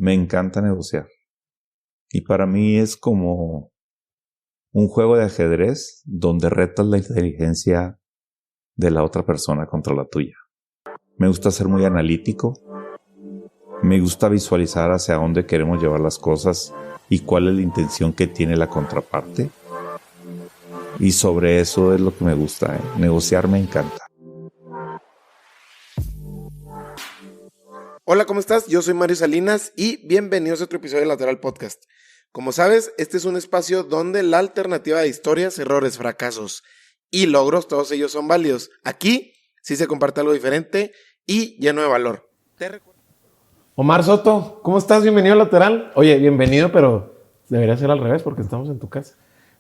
Me encanta negociar. Y para mí es como un juego de ajedrez donde retas la inteligencia de la otra persona contra la tuya. Me gusta ser muy analítico. Me gusta visualizar hacia dónde queremos llevar las cosas y cuál es la intención que tiene la contraparte. Y sobre eso es lo que me gusta. Negociar me encanta. Hola, ¿cómo estás? Yo soy Mario Salinas y bienvenidos a otro episodio de Lateral Podcast. Como sabes, este es un espacio donde la alternativa de historias, errores, fracasos y logros, todos ellos son válidos. Aquí sí se comparte algo diferente y lleno de valor. Omar Soto, ¿cómo estás? Bienvenido a Lateral. Oye, bienvenido, pero debería ser al revés porque estamos en tu casa.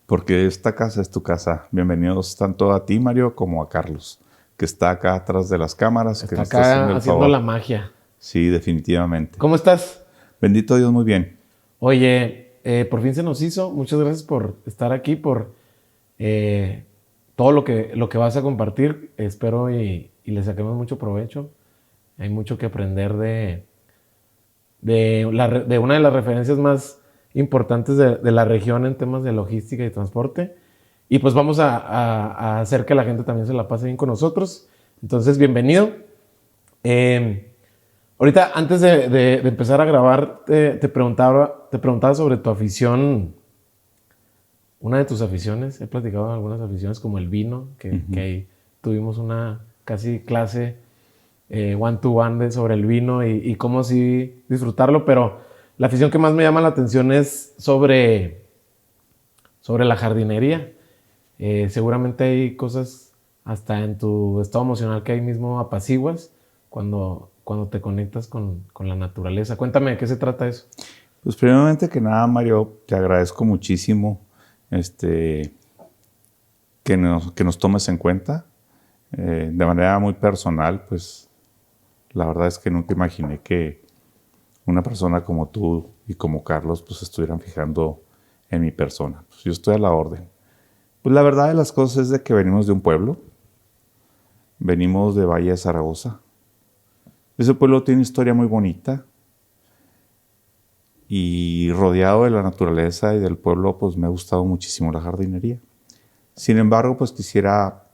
Porque esta casa es tu casa. Bienvenidos tanto a ti, Mario, como a Carlos, que está acá atrás de las cámaras. Está acá haciendo la magia. Sí, definitivamente. ¿Cómo estás? Bendito Dios, muy bien. Oye, por fin se nos hizo. Muchas gracias por estar aquí, por todo lo que vas a compartir. Espero y le saquemos mucho provecho. Hay mucho que aprender de una de las referencias más importantes de la región en temas de logística y transporte. Y pues vamos a hacer que la gente también se la pase bien con nosotros. Entonces, bienvenido. Ahorita, antes de empezar a grabar, te preguntaba sobre tu afición. Una de tus aficiones, he platicado de algunas aficiones como el vino, que ahí tuvimos una casi clase one-to-one sobre el vino y cómo sí disfrutarlo, pero la afición que más me llama la atención es sobre la jardinería. Seguramente hay cosas hasta en tu estado emocional que ahí mismo apaciguas cuando te conectas con la naturaleza. Cuéntame, ¿de qué se trata eso? Pues primeramente que nada, Mario, te agradezco muchísimo que nos tomes en cuenta. De manera muy personal, pues la verdad es que nunca imaginé que una persona como tú y como Carlos pues estuvieran fijando en mi persona. Pues yo estoy a la orden. Pues la verdad de las cosas es de que venimos de un pueblo. Venimos de Valle de Zaragoza. Ese pueblo tiene una historia muy bonita. Y rodeado de la naturaleza y del pueblo, pues me ha gustado muchísimo la jardinería. Sin embargo, pues quisiera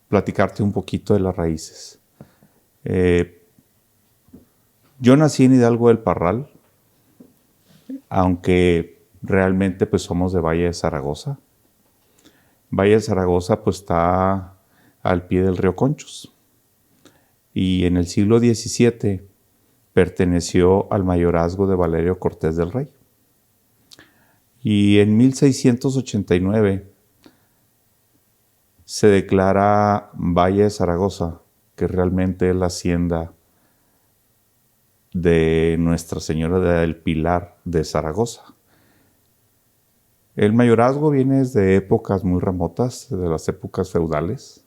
platicarte un poquito de las raíces. Yo nací en Hidalgo del Parral, aunque realmente pues somos de Valle de Zaragoza. Valle de Zaragoza pues está al pie del río Conchos. Y en el siglo XVII perteneció al mayorazgo de Valerio Cortés del Rey. Y en 1689 se declara Valle de Zaragoza, que realmente es la hacienda de Nuestra Señora del Pilar de Zaragoza. El mayorazgo viene desde épocas muy remotas, de las épocas feudales,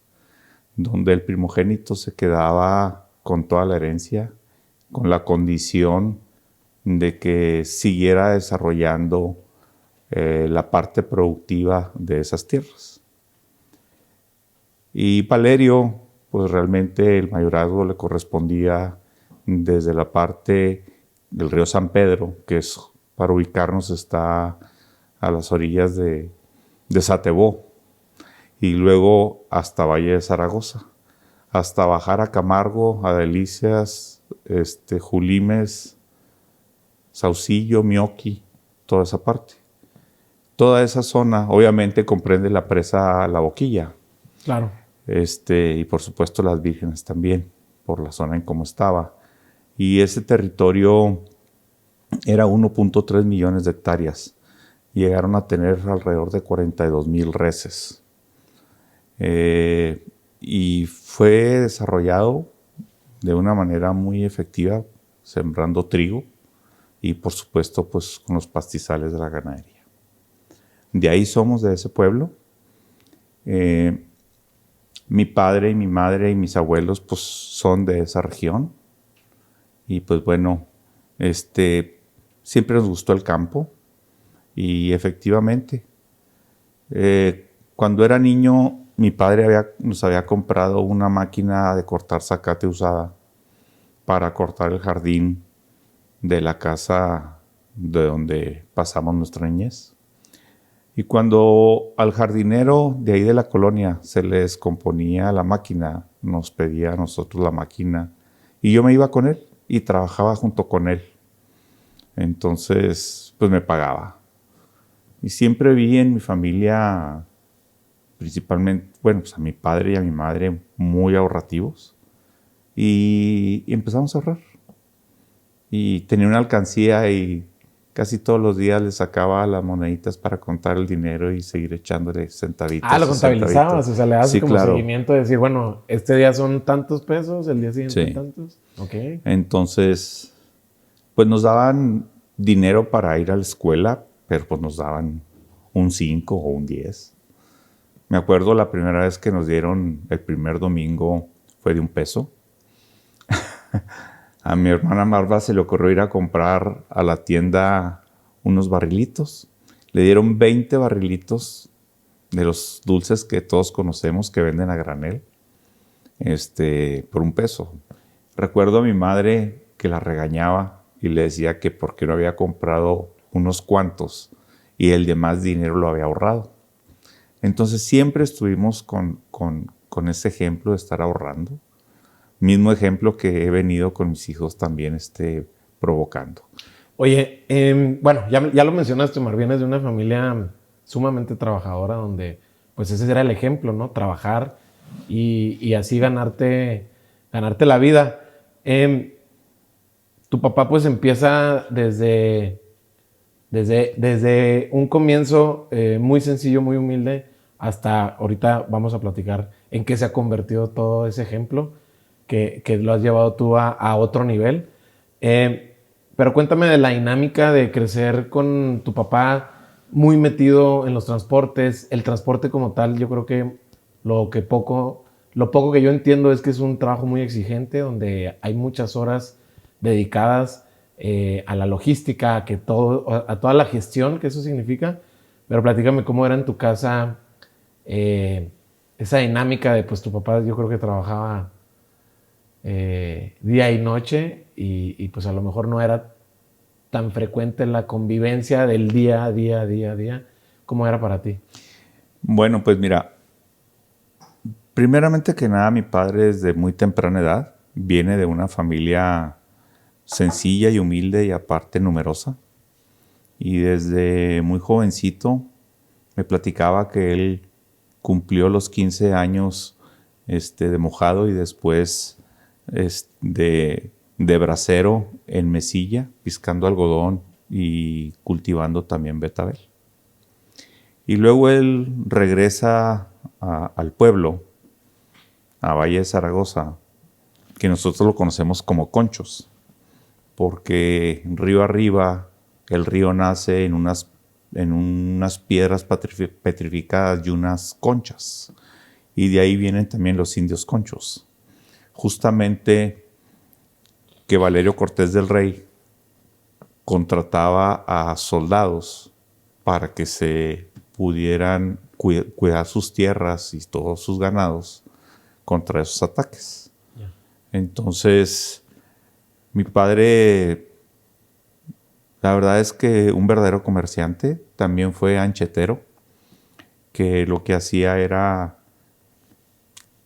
donde el primogénito se quedaba con toda la herencia, con la condición de que siguiera desarrollando la parte productiva de esas tierras. Y Valerio, pues realmente el mayorazgo le correspondía desde la parte del río San Pedro, que es, para ubicarnos, está a las orillas de Satebó, y luego hasta Valle de Zaragoza, hasta bajar a Camargo, a Delicias, Julimes, Saucillo, Mioqui, toda esa parte. Toda esa zona obviamente comprende la presa La Boquilla. Claro. Y por supuesto las Vírgenes también, por la zona en cómo estaba. Y ese territorio era 1.3 millones de hectáreas. Llegaron a tener alrededor de 42,000 reses. Y fue desarrollado de una manera muy efectiva, sembrando trigo y por supuesto pues con los pastizales de la ganadería. De ahí somos, de ese pueblo. Mi padre y mi madre y mis abuelos pues son de esa región. Y pues bueno, siempre nos gustó el campo. Y efectivamente, cuando era niño, mi padre nos había comprado una máquina de cortar zacate usada para cortar el jardín de la casa de donde pasamos nuestra niñez. Y cuando al jardinero de ahí de la colonia se le descomponía la máquina, nos pedía a nosotros la máquina y yo me iba con él y trabajaba junto con él. Entonces, pues me pagaba. Y siempre vi en mi familia, principalmente, bueno, pues a mi padre y a mi madre muy ahorrativos. Y empezamos a ahorrar. Y tenía una alcancía y casi todos los días le sacaba las moneditas para contar el dinero y seguir echándole centavitos. Ah, lo contabilizabas, o sea, le das sí, como claro. seguimiento de decir, bueno, este día son tantos pesos, el día siguiente Sí. tantos. Ok. Entonces, pues nos daban dinero para ir a la escuela, pero pues nos daban un 5 o un 10. Me acuerdo la primera vez que nos dieron el primer domingo fue de $1. A mi hermana Marva se le ocurrió ir a comprar a la tienda unos barrilitos. Le dieron 20 barrilitos de los dulces que todos conocemos que venden a granel, por $1. Recuerdo a mi madre que la regañaba y le decía que por qué no había comprado unos cuantos y el demás dinero lo había ahorrado. Entonces siempre estuvimos con ese ejemplo de estar ahorrando. Mismo ejemplo que he venido con mis hijos también provocando. Oye, bueno, ya lo mencionaste, Omar, vienes de una familia sumamente trabajadora donde pues ese era el ejemplo, ¿no? Trabajar y así ganarte la vida. Tu papá pues empieza desde un comienzo muy sencillo, muy humilde, hasta ahorita vamos a platicar en qué se ha convertido todo ese ejemplo que lo has llevado tú a otro nivel. Pero cuéntame de la dinámica de crecer con tu papá muy metido en los transportes. El transporte como tal, yo creo que lo poco que yo entiendo es que es un trabajo muy exigente donde hay muchas horas dedicadas a la logística, a toda la gestión que eso significa. Pero platícame cómo era en tu casa esa dinámica de pues tu papá yo creo que trabajaba día y noche y pues a lo mejor no era tan frecuente la convivencia del día a día. ¿Cómo era para ti? Bueno, pues mira, primeramente que nada mi padre desde muy temprana edad viene de una familia sencilla y humilde y aparte numerosa. Y desde muy jovencito me platicaba que él cumplió los 15 años de mojado y después de bracero en Mesilla, piscando algodón y cultivando también betabel. Y luego él regresa al pueblo, a Valle de Zaragoza, que nosotros lo conocemos como Conchos, porque río arriba el río nace en unas piedras petrificadas y unas conchas, y de ahí vienen también los indios conchos. Justamente que Valerio Cortés del Rey contrataba a soldados para que se pudieran cuidar sus tierras y todos sus ganados contra esos ataques. Yeah. Entonces, mi padre, la verdad es que un verdadero comerciante, también fue anchetero, que lo que hacía era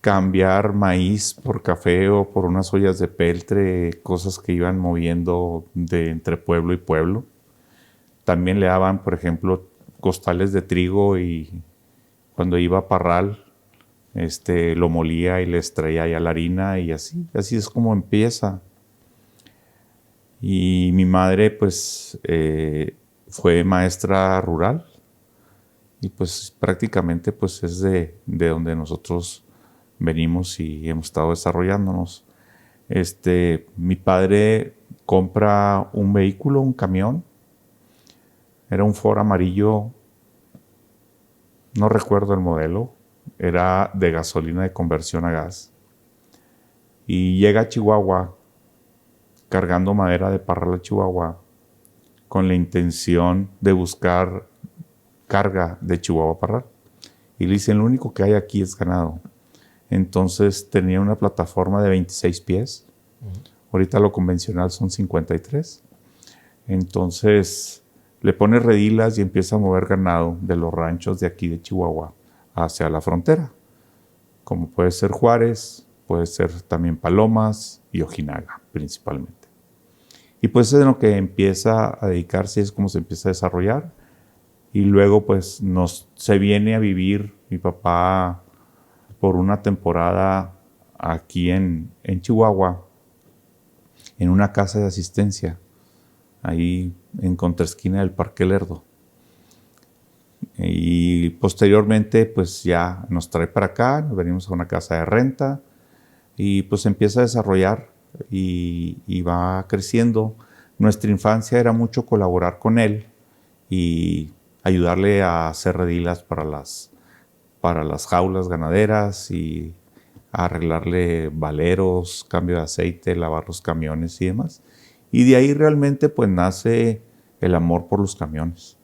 cambiar maíz por café o por unas ollas de peltre, cosas que iban moviendo entre pueblo y pueblo. También le daban, por ejemplo, costales de trigo y cuando iba a Parral, lo molía y les traía ya la harina y así es como empieza. Y mi madre, pues, fue maestra rural y pues prácticamente pues es de donde nosotros venimos y hemos estado desarrollándonos. Mi padre compra un vehículo, un camión. Era un Ford amarillo, no recuerdo el modelo, era de gasolina de conversión a gas. Y llega a Chihuahua cargando madera de Parral a Chihuahua con la intención de buscar carga de Chihuahua a Parral. Y le dicen, lo único que hay aquí es ganado. Entonces tenía una plataforma de 26 pies. Ahorita lo convencional son 53. Entonces le pone redilas y empieza a mover ganado de los ranchos de aquí de Chihuahua hacia la frontera, como puede ser Juárez, puede ser también Palomas y Ojinaga principalmente. Y pues es en lo que empieza a dedicarse, es como se empieza a desarrollar. Y luego pues se viene a vivir mi papá por una temporada aquí en Chihuahua, en una casa de asistencia, ahí en contraesquina del Parque Lerdo. Y posteriormente pues ya nos trae para acá, nos venimos a una casa de renta y pues empieza a desarrollar y va creciendo. Nuestra infancia era mucho colaborar con él y ayudarle a hacer redilas para las jaulas ganaderas y a arreglarle valeros, cambio de aceite, lavar los camiones y demás. Y de ahí realmente pues nace el amor por los camiones.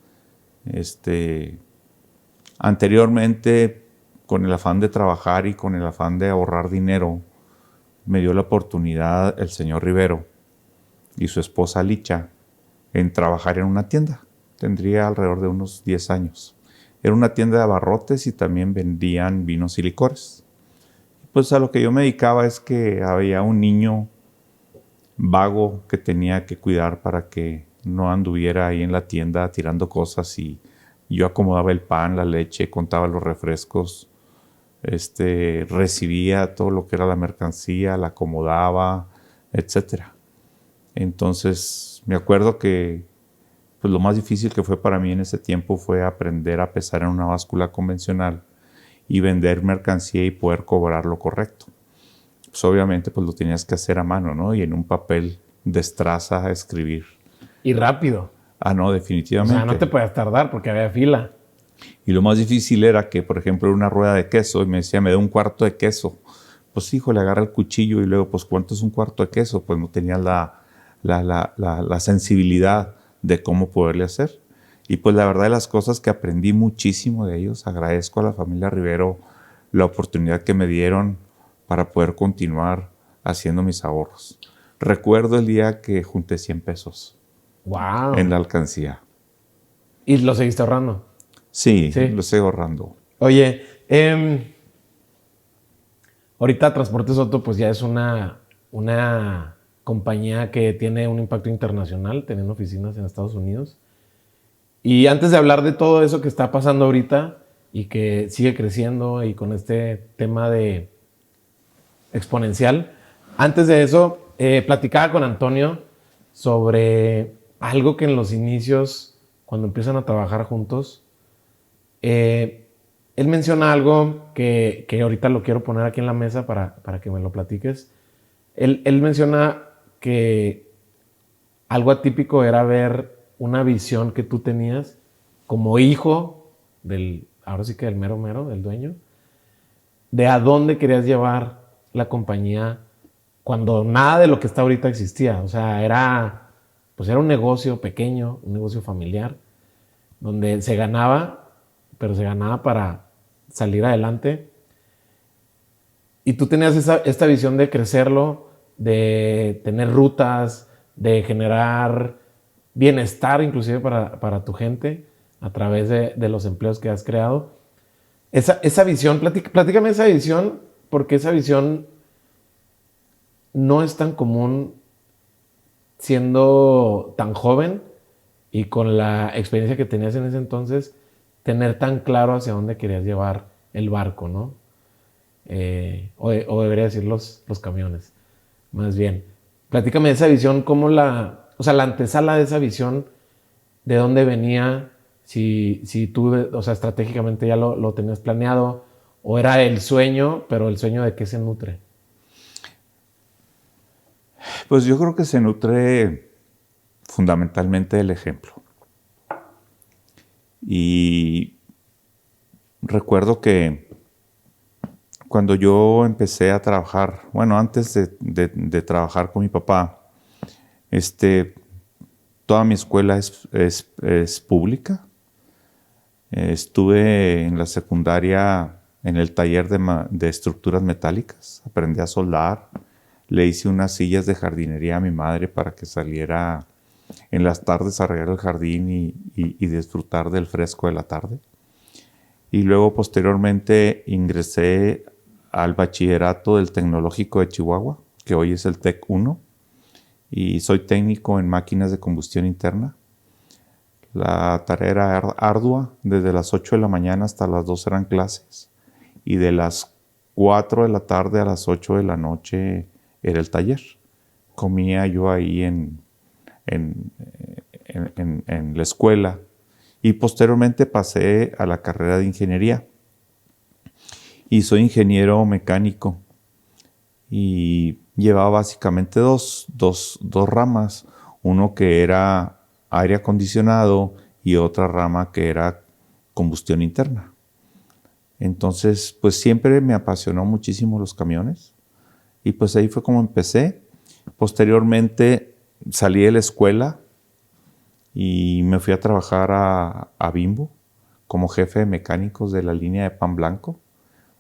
Anteriormente, con el afán de trabajar y con el afán de ahorrar dinero, me dio la oportunidad el señor Rivero y su esposa Licha en trabajar en una tienda. Tendría alrededor de unos 10 años. Era una tienda de abarrotes y también vendían vinos y licores. Pues a lo que yo me dedicaba es que había un niño vago que tenía que cuidar para que no anduviera ahí en la tienda tirando cosas, y yo acomodaba el pan, la leche, contaba los refrescos, recibía todo lo que era la mercancía, la acomodaba, etcétera. Entonces me acuerdo que pues lo más difícil que fue para mí en ese tiempo fue aprender a pesar en una báscula convencional y vender mercancía y poder cobrar lo correcto. Pues obviamente pues lo tenías que hacer a mano, ¿no? Y en un papel de estraza a escribir. Y rápido. Ah, no, definitivamente. O sea, no te podías tardar porque había fila. Y lo más difícil era que, por ejemplo, era una rueda de queso y me decía, me da un cuarto de queso. Pues hijo, le agarra el cuchillo y luego, pues, ¿cuánto es un cuarto de queso? Pues no tenía la sensibilidad de cómo poderle hacer. Y pues la verdad de las cosas que aprendí muchísimo de ellos. Agradezco a la familia Rivero la oportunidad que me dieron para poder continuar haciendo mis ahorros. Recuerdo el día que junté 100 pesos. Wow. En la alcancía. ¿Y lo seguiste ahorrando? Sí, lo estoy ahorrando. Oye, ahorita Transportes Otto pues ya es una compañía que tiene un impacto internacional, teniendo oficinas en Estados Unidos. Y antes de hablar de todo eso que está pasando ahorita y que sigue creciendo y con este tema de exponencial, antes de eso platicaba con Antonio sobre algo que en los inicios, cuando empiezan a trabajar juntos, él menciona algo que ahorita lo quiero poner aquí en la mesa para que me lo platiques. Él menciona que algo atípico era ver una visión que tú tenías como hijo ahora sí que del mero mero, del dueño, de a dónde querías llevar la compañía cuando nada de lo que está ahorita existía. O sea, era un negocio pequeño, un negocio familiar, donde se ganaba, pero se ganaba para salir adelante. Y tú tenías esta visión de crecerlo, de tener rutas, de generar bienestar inclusive para tu gente a través de los empleos que has creado. Esa visión, platícame esa visión, porque esa visión no es tan común siendo tan joven y con la experiencia que tenías en ese entonces, tener tan claro hacia dónde querías llevar el barco, ¿no? O debería decir los camiones, más bien. Platícame de esa visión, cómo la antesala de esa visión, de dónde venía, si tú, estratégicamente ya lo tenías planeado, o era el sueño, pero el sueño de qué se nutre. Pues yo creo que se nutre fundamentalmente del ejemplo. Y recuerdo que cuando yo empecé a trabajar, bueno, antes de trabajar con mi papá, toda mi escuela es pública. Estuve en la secundaria en el taller de estructuras metálicas, aprendí a soldar, le hice unas sillas de jardinería a mi madre para que saliera en las tardes a regar el jardín y disfrutar del fresco de la tarde. Y luego posteriormente ingresé al bachillerato del Tecnológico de Chihuahua, que hoy es el TEC 1, y soy técnico en máquinas de combustión interna. La tarea era ardua, desde las 8 de la mañana hasta las 2 eran clases, y de las 4 de la tarde a las 8 de la noche era el taller. Comía yo ahí en la escuela, y posteriormente pasé a la carrera de ingeniería. Y soy ingeniero mecánico, y llevaba básicamente dos ramas, uno que era aire acondicionado y otra rama que era combustión interna. Entonces, pues siempre me apasionó muchísimo los camiones, y pues ahí fue como empecé. Posteriormente salí de la escuela y me fui a trabajar a Bimbo como jefe de mecánicos de la línea de pan blanco.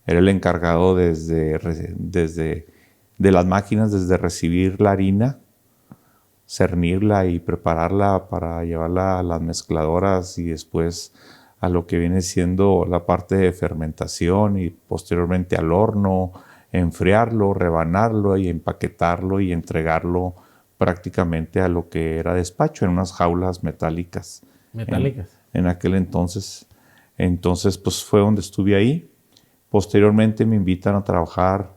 Era el encargado de las máquinas, desde recibir la harina, cernirla y prepararla para llevarla a las mezcladoras, y después a lo que viene siendo la parte de fermentación, y posteriormente al horno, enfriarlo, rebanarlo y empaquetarlo y entregarlo prácticamente a lo que era despacho en unas jaulas metálicas. En aquel entonces. Entonces, pues fue donde estuve ahí. Posteriormente me invitan a trabajar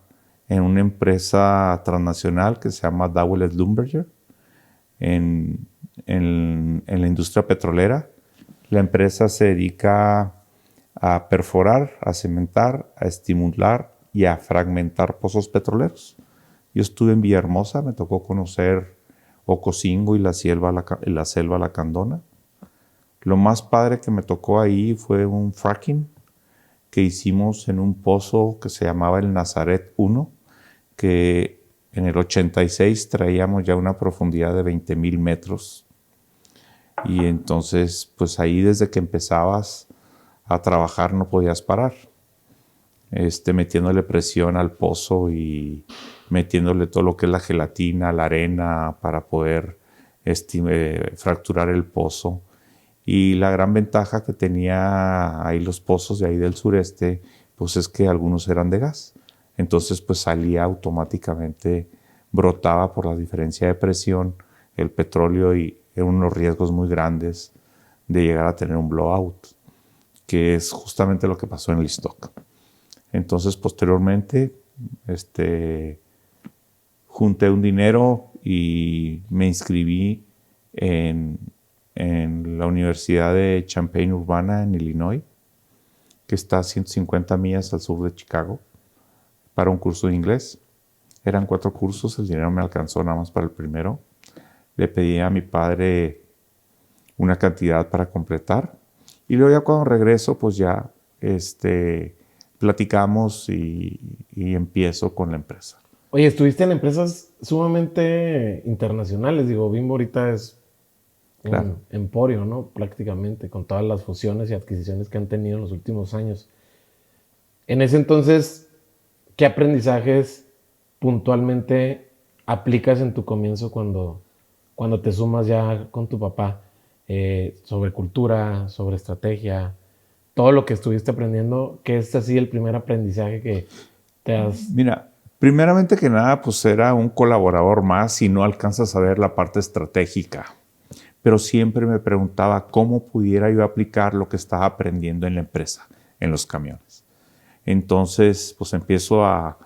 en una empresa transnacional que se llama Dowell Schlumberger en la industria petrolera. La empresa se dedica a perforar, a cementar, a estimular y a fragmentar pozos petroleros. Yo estuve en Villahermosa, me tocó conocer Ocosingo y la selva Lacandona. Lo más padre que me tocó ahí fue un fracking que hicimos en un pozo que se llamaba el Nazaret 1, que en el 86 traíamos ya una profundidad de 20,000 metros. Y entonces, pues ahí desde que empezabas a trabajar no podías parar. Metiéndole presión al pozo y metiéndole todo lo que es la gelatina, la arena, para poder fracturar el pozo. Y la gran ventaja que tenía ahí los pozos de ahí del sureste, pues es que algunos eran de gas. Entonces, pues salía automáticamente, brotaba por la diferencia de presión el petróleo, y eran unos riesgos muy grandes de llegar a tener un blowout, que es justamente lo que pasó en el Iztoc. Entonces, posteriormente, junté un dinero y me inscribí en la Universidad de Champaign-Urbana en Illinois, que está a 150 millas al sur de Chicago, para un curso de inglés. Eran 4 cursos, el dinero me alcanzó nada más para el primero. Le pedí a mi padre una cantidad para completar, y luego ya cuando regreso, pues ya platicamos y empiezo con la empresa. Oye, estuviste en empresas sumamente internacionales. Digo, Bimbo ahorita es un emporio, ¿no? Prácticamente, con todas las fusiones y adquisiciones que han tenido en los últimos años. En ese entonces, ¿qué aprendizajes puntualmente aplicas en tu comienzo cuando te sumas ya con tu papá? Sobre cultura, sobre estrategia, todo lo que estuviste aprendiendo, ¿qué es así el primer aprendizaje que te has...? Mira, primeramente que nada, pues era un colaborador más y no alcanzas a ver la parte estratégica. Pero siempre me preguntaba cómo pudiera yo aplicar lo que estaba aprendiendo en la empresa, en los camiones. Entonces, pues empiezo a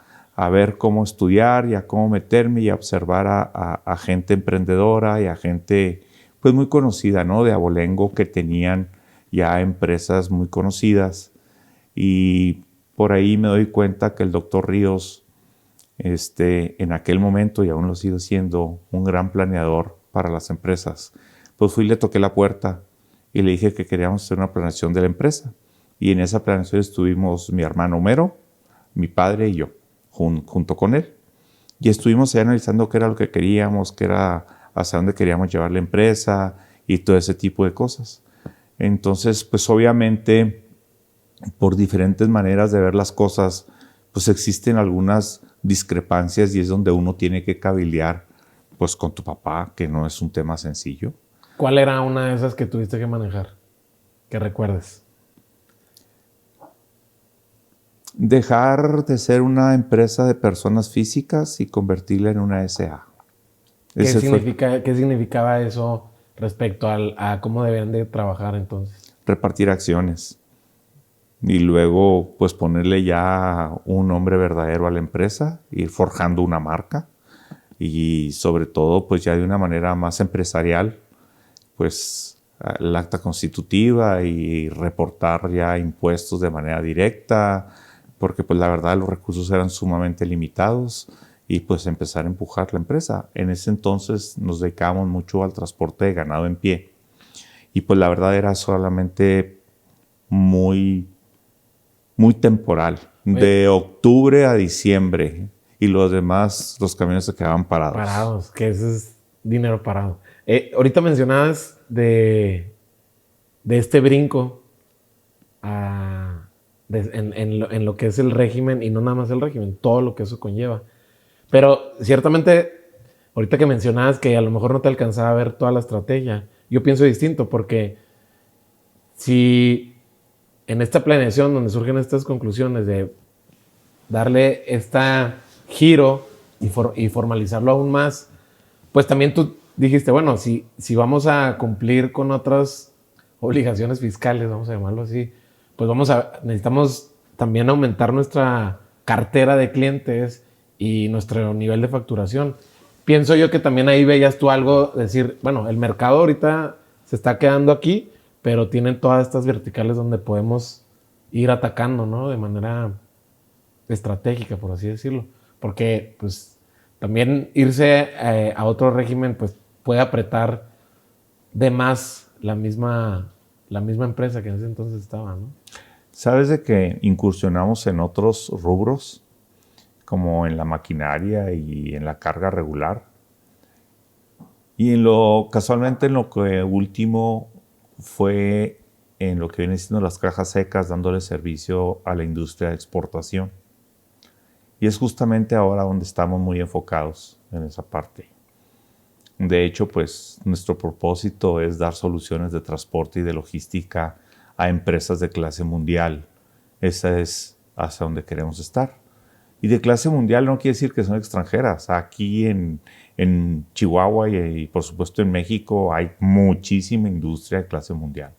ver cómo estudiar y a cómo meterme y a observar a gente emprendedora y a gente pues muy conocida, ¿no? De abolengo, que tenían ya empresas muy conocidas. Y por ahí me doy cuenta que el doctor Ríos, en aquel momento, y aún lo sigo siendo, un gran planeador para las empresas. Pues fui y le toqué la puerta y le dije que queríamos hacer una planeación de la empresa. Y en esa planeación estuvimos mi hermano Homero, mi padre y yo, junto con él. Y estuvimos ahí analizando qué era lo que queríamos, qué era hacia dónde queríamos llevar la empresa y todo ese tipo de cosas. Entonces, pues obviamente, por diferentes maneras de ver las cosas, pues existen algunas discrepancias, y es donde uno tiene que cabildear pues con tu papá, que no es un tema sencillo. ¿Cuál era una de esas que tuviste que manejar? Que recuerdes. Dejar de ser una empresa de personas físicas y convertirla en una SA. ¿Qué significaba eso respecto a cómo debían de trabajar entonces? Repartir acciones. Y luego, pues ponerle ya un nombre verdadero a la empresa, ir forjando una marca. Y sobre todo, pues ya de una manera más empresarial, pues el acta constitutiva y reportar ya impuestos de manera directa, porque pues la verdad los recursos eran sumamente limitados y pues empezar a empujar la empresa. En ese entonces nos dedicábamos mucho al transporte de ganado en pie y pues la verdad era solamente muy temporal, de octubre a diciembre, y los demás, los camiones se quedaban parados. Parados, que ese es dinero parado. Ahorita mencionabas de este brinco en lo que es el régimen, y no nada más el régimen, todo lo que eso conlleva. Pero ciertamente, ahorita que mencionabas que a lo mejor no te alcanzaba a ver toda la estrategia, yo pienso distinto, porque si en esta planeación donde surgen estas conclusiones de darle este giro y formalizarlo aún más, pues también tú dijiste, bueno, si vamos a cumplir con otras obligaciones fiscales, vamos a llamarlo así, pues necesitamos también aumentar nuestra cartera de clientes y nuestro nivel de facturación. Pienso yo que también ahí veías tú algo, decir, bueno, el mercado ahorita se está quedando aquí, pero tienen todas estas verticales donde podemos ir atacando, ¿no? De manera estratégica, por así decirlo. Porque, pues, también irse a otro régimen, pues, puede apretar de más la misma empresa que en ese entonces estaba, ¿no? ¿Sabes de que incursionamos en otros rubros, como en la maquinaria y en la carga regular? Y casualmente en lo que último fue en lo que viene siendo las cajas secas, dándole servicio a la industria de exportación. Y es justamente ahora donde estamos muy enfocados en esa parte. De hecho, pues nuestro propósito es dar soluciones de transporte y de logística a empresas de clase mundial. Esa es hacia donde queremos estar. Y de clase mundial no quiere decir que son extranjeras. Aquí en Chihuahua y por supuesto en México hay muchísima industria de clase mundial.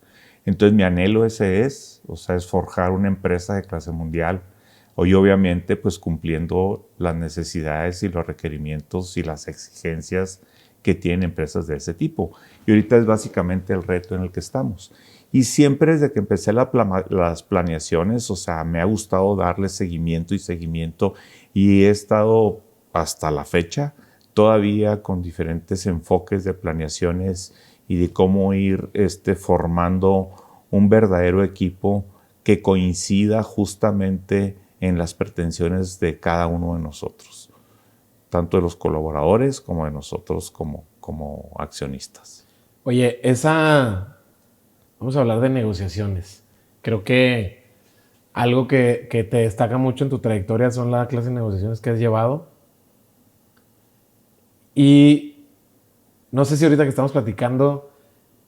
Entonces mi anhelo ese es forjar una empresa de clase mundial. Hoy obviamente pues cumpliendo las necesidades y los requerimientos y las exigencias que tienen empresas de ese tipo. Y ahorita es básicamente el reto en el que estamos. Y siempre desde que empecé las planeaciones, me ha gustado darle seguimiento y he estado hasta la fecha todavía con diferentes enfoques de planeaciones y de cómo ir formando un verdadero equipo que coincida justamente en las pretensiones de cada uno de nosotros, tanto de los colaboradores como de nosotros como accionistas. Oye, vamos a hablar de negociaciones. Creo que algo que te destaca mucho en tu trayectoria son la clase de negociaciones que has llevado. Y no sé si ahorita que estamos platicando,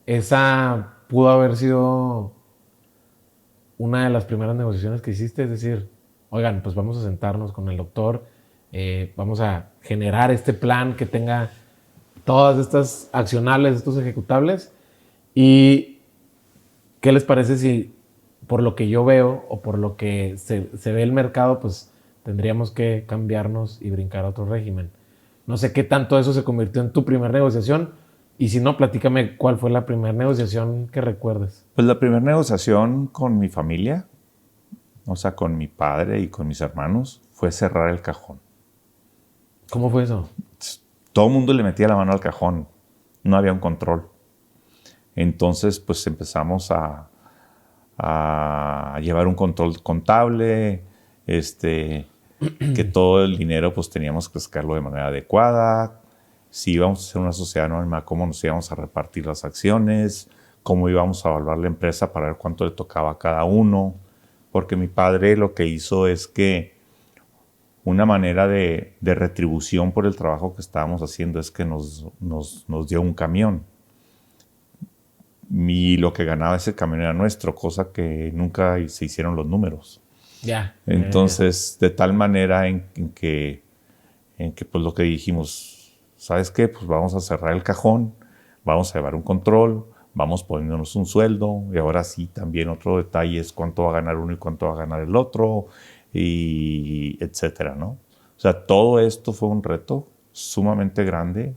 esa pudo haber sido una de las primeras negociaciones que hiciste, es decir, oigan, pues vamos a sentarnos con el doctor, vamos a generar este plan que tenga todas estas accionables, estos ejecutables, y ¿qué les parece si por lo que yo veo o por lo que se ve el mercado, pues tendríamos que cambiarnos y brincar a otro régimen? No sé qué tanto eso se convirtió en tu primera negociación, y si no, platícame cuál fue la primera negociación que recuerdes. Pues la primera negociación con mi familia, con mi padre y con mis hermanos, fue cerrar el cajón. ¿Cómo fue eso? Todo el mundo le metía la mano al cajón, no había un control. Entonces, pues empezamos a llevar un control contable, que todo el dinero pues teníamos que sacarlo de manera adecuada. Si íbamos a hacer una sociedad anónima, cómo nos íbamos a repartir las acciones, cómo íbamos a evaluar la empresa para ver cuánto le tocaba a cada uno. Porque mi padre lo que hizo es que una manera de retribución por el trabajo que estábamos haciendo es que nos dio un camión. Y lo que ganaba ese camión era nuestro, cosa que nunca se hicieron los números. Ya. Entonces, de tal manera en que pues lo que dijimos, ¿sabes qué? Pues vamos a cerrar el cajón, vamos a llevar un control, vamos poniéndonos un sueldo, y ahora sí también otro detalle es cuánto va a ganar uno y cuánto va a ganar el otro, y etcétera, ¿no? O sea, todo esto fue un reto sumamente grande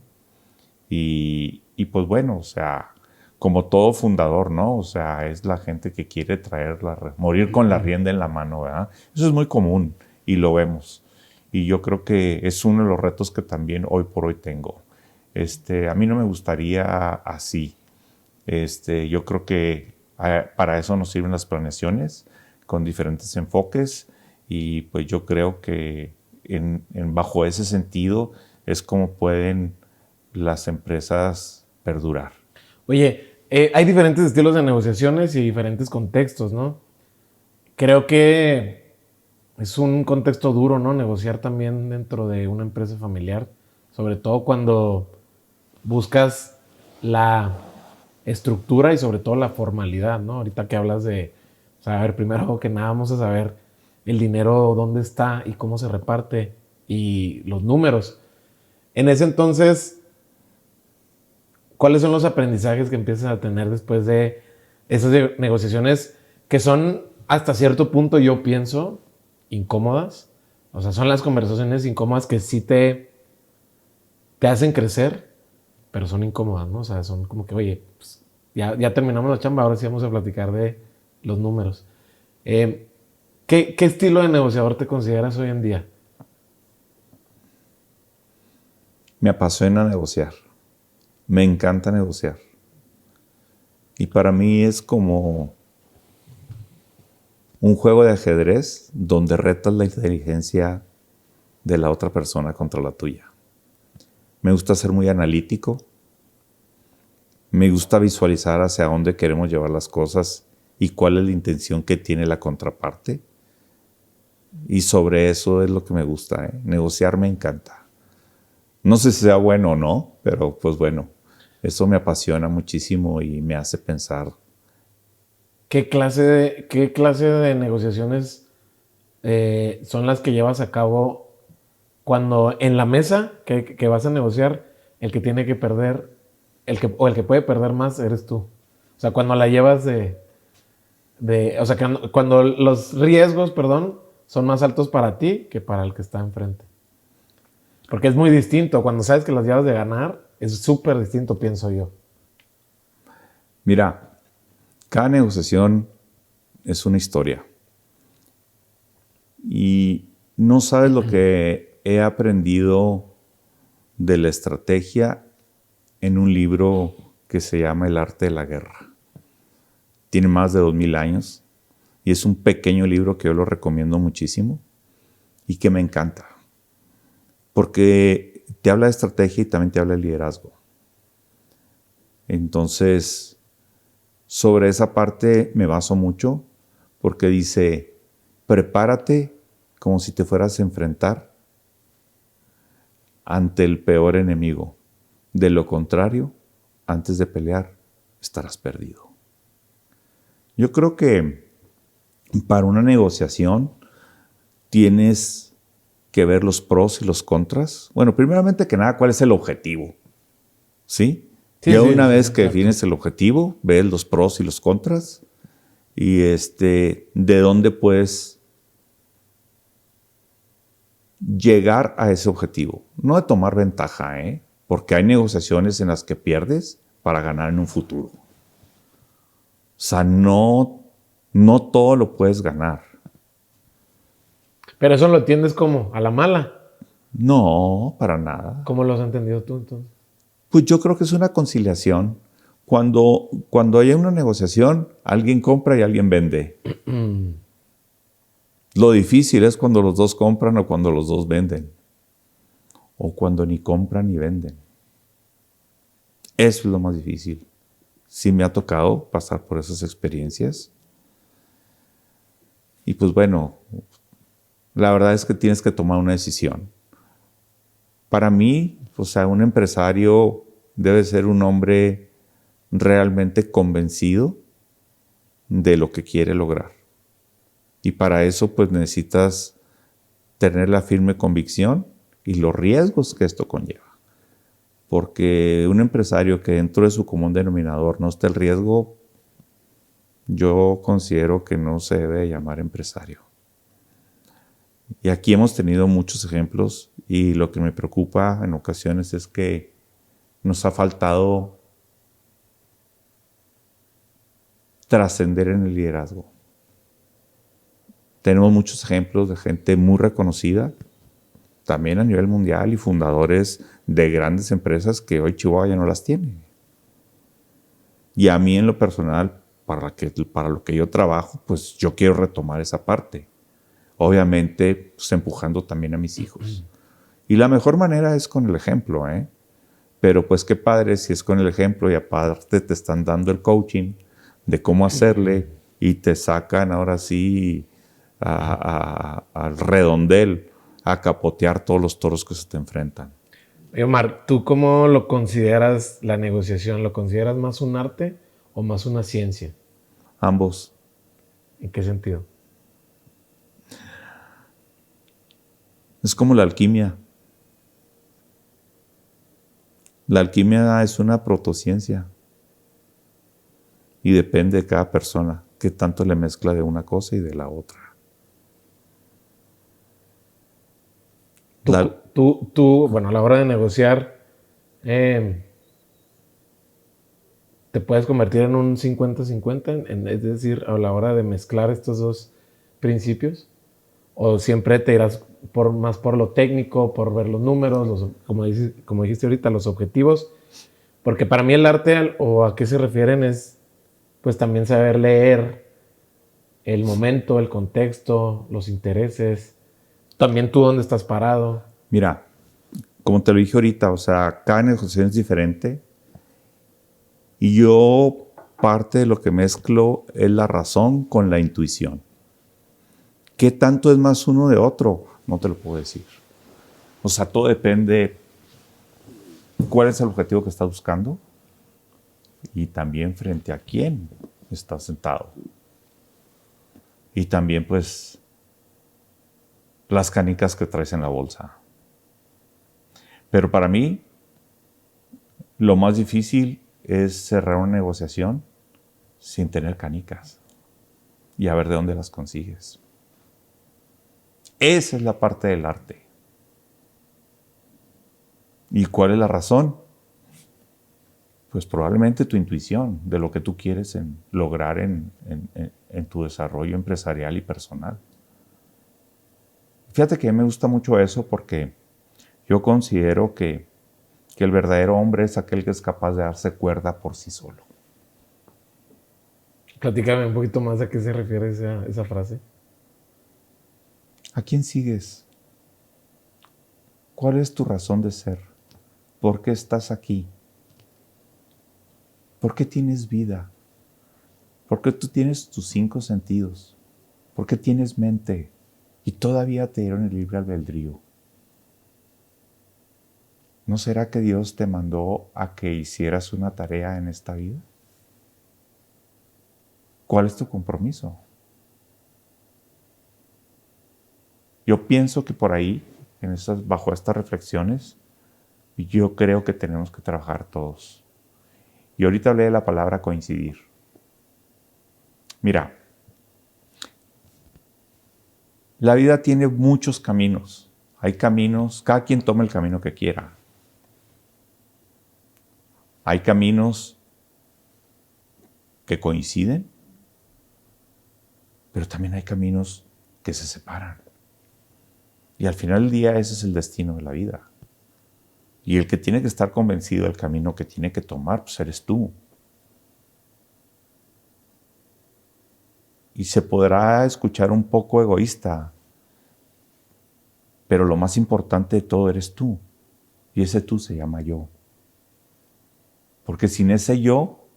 y pues bueno, o sea, como todo fundador, ¿no? O sea, es la gente que quiere morir con la rienda en la mano, ¿verdad? Eso es muy común y lo vemos. Y yo creo que es uno de los retos que también hoy por hoy tengo. A mí no me gustaría así. Yo creo que para eso nos sirven las planeaciones con diferentes enfoques y pues yo creo que bajo ese sentido es como pueden las empresas perdurar. Oye, hay diferentes estilos de negociaciones y diferentes contextos, ¿no? Creo que es un contexto duro, ¿no? Negociar también dentro de una empresa familiar, sobre todo cuando buscas la estructura y sobre todo la formalidad, ¿no? Ahorita que hablas de, o sea, a ver, primero que nada vamos a saber el dinero, dónde está y cómo se reparte y los números. En ese entonces, ¿cuáles son los aprendizajes que empiezas a tener después de esas negociaciones que son hasta cierto punto, yo pienso, incómodas? O sea, son las conversaciones incómodas que sí te hacen crecer, pero son incómodas, ¿no? O sea, son como que, oye, pues, ya terminamos la chamba, ahora sí vamos a platicar de los números. ¿Qué estilo de negociador te consideras hoy en día? Me apasiona negociar. Me encanta negociar. Y para mí es como un juego de ajedrez donde retas la inteligencia de la otra persona contra la tuya. Me gusta ser muy analítico. Me gusta visualizar hacia dónde queremos llevar las cosas y cuál es la intención que tiene la contraparte. Y sobre eso es lo que me gusta, ¿eh? Negociar me encanta. No sé si sea bueno o no, pero pues bueno, eso me apasiona muchísimo y me hace pensar. ¿Qué clase de negociaciones son las que llevas a cabo cuando en la mesa que vas a negociar, el que tiene que perder, o el que puede perder más eres tú? O sea, cuando la llevas o sea, cuando los riesgos, perdón, son más altos para ti que para el que está enfrente. Porque es muy distinto. Cuando sabes que las llevas de ganar, es súper distinto, pienso yo. Mira, cada negociación es una historia. Y no sabes lo que he aprendido de la estrategia en un libro que se llama El arte de la guerra. Tiene más de 2000 años y es un pequeño libro que yo lo recomiendo muchísimo y que me encanta. Porque te habla de estrategia y también te habla de liderazgo. Entonces, sobre esa parte me baso mucho porque dice, prepárate como si te fueras a enfrentar ante el peor enemigo. De lo contrario, antes de pelear, estarás perdido. Yo creo que para una negociación tienes que ver los pros y los contras. Bueno, primeramente que nada, ¿cuál es el objetivo? ¿Sí? Ya una vez que defines el objetivo, ves los pros y los contras y de dónde puedes llegar a ese objetivo. No de tomar ventaja, porque hay negociaciones en las que pierdes para ganar en un futuro. O sea, no todo lo puedes ganar. Pero eso lo entiendes como a la mala. No, para nada. ¿Cómo lo has entendido tú entonces? Pues yo creo que es una conciliación. Cuando hay una negociación, alguien compra y alguien vende. Lo difícil es cuando los dos compran o cuando los dos venden. O cuando ni compran ni venden. Eso es lo más difícil. Sí me ha tocado pasar por esas experiencias. Y pues bueno, La verdad es que tienes que tomar una decisión. Para mí, o sea, un empresario debe ser un hombre realmente convencido de lo que quiere lograr. Y para eso, pues necesitas tener la firme convicción y los riesgos que esto conlleva. Porque un empresario que dentro de su común denominador no esté el riesgo, yo considero que no se debe llamar empresario. Y aquí hemos tenido muchos ejemplos y lo que me preocupa en ocasiones es que nos ha faltado trascender en el liderazgo. Tenemos muchos ejemplos de gente muy reconocida, también a nivel mundial, y fundadores de grandes empresas que hoy Chihuahua ya no las tiene. Y a mí en lo personal, para lo que yo trabajo, pues yo quiero retomar esa parte. Obviamente, pues, empujando también a mis hijos. Y la mejor manera es con el ejemplo, ¿eh? Pero pues qué padre si es con el ejemplo y aparte te están dando el coaching de cómo hacerle y te sacan ahora sí al redondel a capotear todos los toros que se te enfrentan. Oye, Omar, ¿tú cómo lo consideras la negociación? ¿Lo consideras más un arte o más una ciencia? Ambos. ¿En qué sentido? Es como la alquimia. La alquimia es una protociencia y depende de cada persona qué tanto le mezcla de una cosa y de la otra. Bueno, a la hora de negociar, te puedes convertir en un 50-50, es decir, a la hora de mezclar estos dos principios, o siempre te irás más por lo técnico, por ver los números, como dijiste ahorita, los objetivos, porque para mí el arte o a qué se refieren es pues también saber leer el momento, el contexto, los intereses, también tú dónde estás parado. Mira, como te lo dije ahorita, o sea, cada negociación es diferente y yo parte de lo que mezclo es la razón con la intuición. ¿Qué tanto es más uno de otro? No te lo puedo decir. O sea, todo depende cuál es el objetivo que estás buscando y también frente a quién estás sentado. Y también, pues, las canicas que traes en la bolsa. Pero para mí, lo más difícil es cerrar una negociación sin tener canicas y a ver de dónde las consigues. Esa es la parte del arte. ¿Y cuál es la razón? Pues probablemente tu intuición de lo que tú quieres lograr en tu desarrollo empresarial y personal. Fíjate que a mí me gusta mucho eso porque yo considero que el verdadero hombre es aquel que es capaz de darse cuerda por sí solo. Platícame un poquito más a qué se refiere esa frase. ¿A quién sigues? ¿Cuál es tu razón de ser? ¿Por qué estás aquí? ¿Por qué tienes vida? ¿Por qué tú tienes tus 5 sentidos? ¿Por qué tienes mente? Y todavía te dieron el libre albedrío. ¿No será que Dios te mandó a que hicieras una tarea en esta vida? ¿Cuál es tu compromiso? Yo pienso que por ahí, bajo estas reflexiones, yo creo que tenemos que trabajar todos. Y ahorita hablé de la palabra coincidir. Mira, la vida tiene muchos caminos. Hay caminos, cada quien toma el camino que quiera. Hay caminos que coinciden, pero también hay caminos que se separan. Y al final del día ese es el destino de la vida. Y el que tiene que estar convencido del camino que tiene que tomar, pues eres tú. Y se podrá escuchar un poco egoísta, pero lo más importante de todo eres tú. Y ese tú se llama yo. Porque sin ese yo,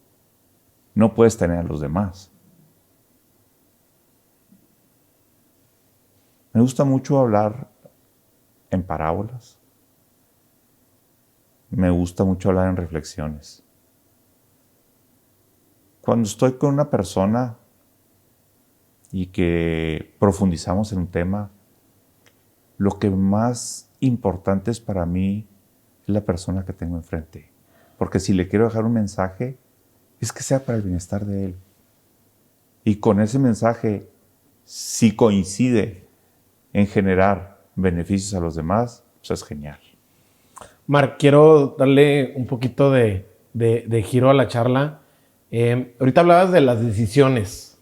no puedes tener a los demás. Me gusta mucho hablar en parábolas. Me gusta mucho hablar en reflexiones. Cuando estoy con una persona y que profundizamos en un tema, lo que más importante es para mí es la persona que tengo enfrente. Porque si le quiero dejar un mensaje, es que sea para el bienestar de él. Y con ese mensaje, si coincide en generar beneficios a los demás, pues es genial. Marc, quiero darle un poquito de giro a la charla. Ahorita hablabas de las decisiones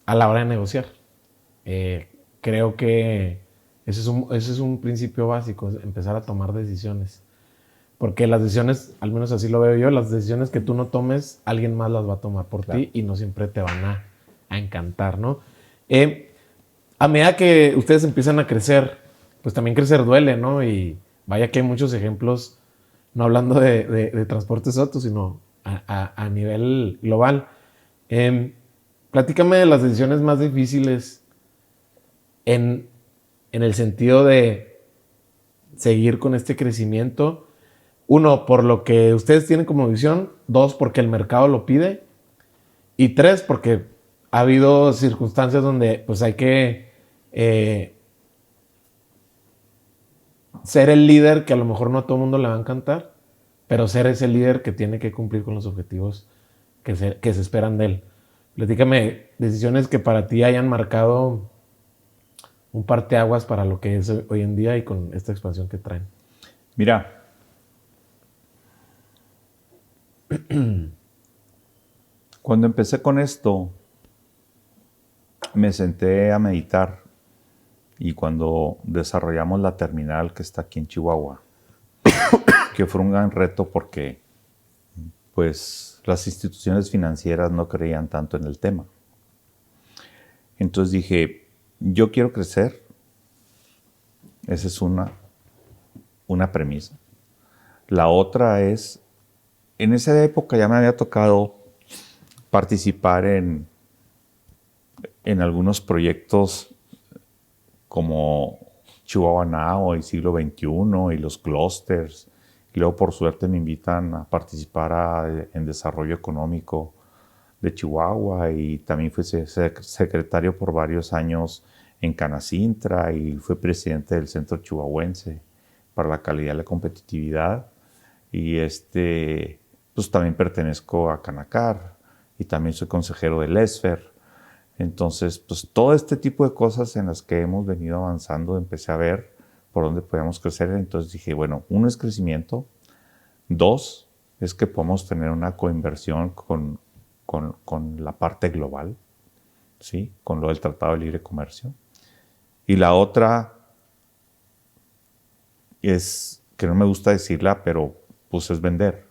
a la hora de negociar. Creo que ese es un principio básico, empezar a tomar decisiones. Porque las decisiones, al menos así lo veo yo, las decisiones que tú no tomes, alguien más las va a tomar por ti y no siempre te van a encantar, ¿no? A medida que ustedes empiezan a crecer, pues también crecer duele, ¿no? Y vaya que hay muchos ejemplos, no hablando de transportes autos, sino a nivel global. Platícame de las decisiones más difíciles en el sentido de seguir con este crecimiento. Uno, por lo que ustedes tienen como visión. Dos, porque el mercado lo pide. Y tres, porque ha habido circunstancias donde pues hay que ser el líder que a lo mejor no a todo el mundo le va a encantar, pero ser ese líder que tiene que cumplir con los objetivos que se esperan de él. Platícame decisiones que para ti hayan marcado un parteaguas para lo que es hoy en día y con esta expansión que traen. Mira, cuando empecé con esto, me senté a meditar y cuando desarrollamos la terminal que está aquí en Chihuahua, que fue un gran reto porque pues las instituciones financieras no creían tanto en el tema. Entonces dije, yo quiero crecer. Esa es una premisa. La otra es, en esa época ya me había tocado participar en algunos proyectos como Chihuahua Now y Siglo XXI y los clústeres. Y luego, por suerte, me invitan a participar en desarrollo económico de Chihuahua y también fui secretario por varios años en Canacintra y fui presidente del Centro Chihuahuense para la Calidad y la Competitividad. Y pues también pertenezco a Canacar y también soy consejero del ESFER. Entonces, pues todo este tipo de cosas en las que hemos venido avanzando, empecé a ver por dónde podíamos crecer. Entonces dije, bueno, uno es crecimiento. Dos, es que podemos tener una coinversión con la parte global, ¿sí? Con lo del Tratado de Libre Comercio. Y la otra es, que no me gusta decirla, pero pues es vender.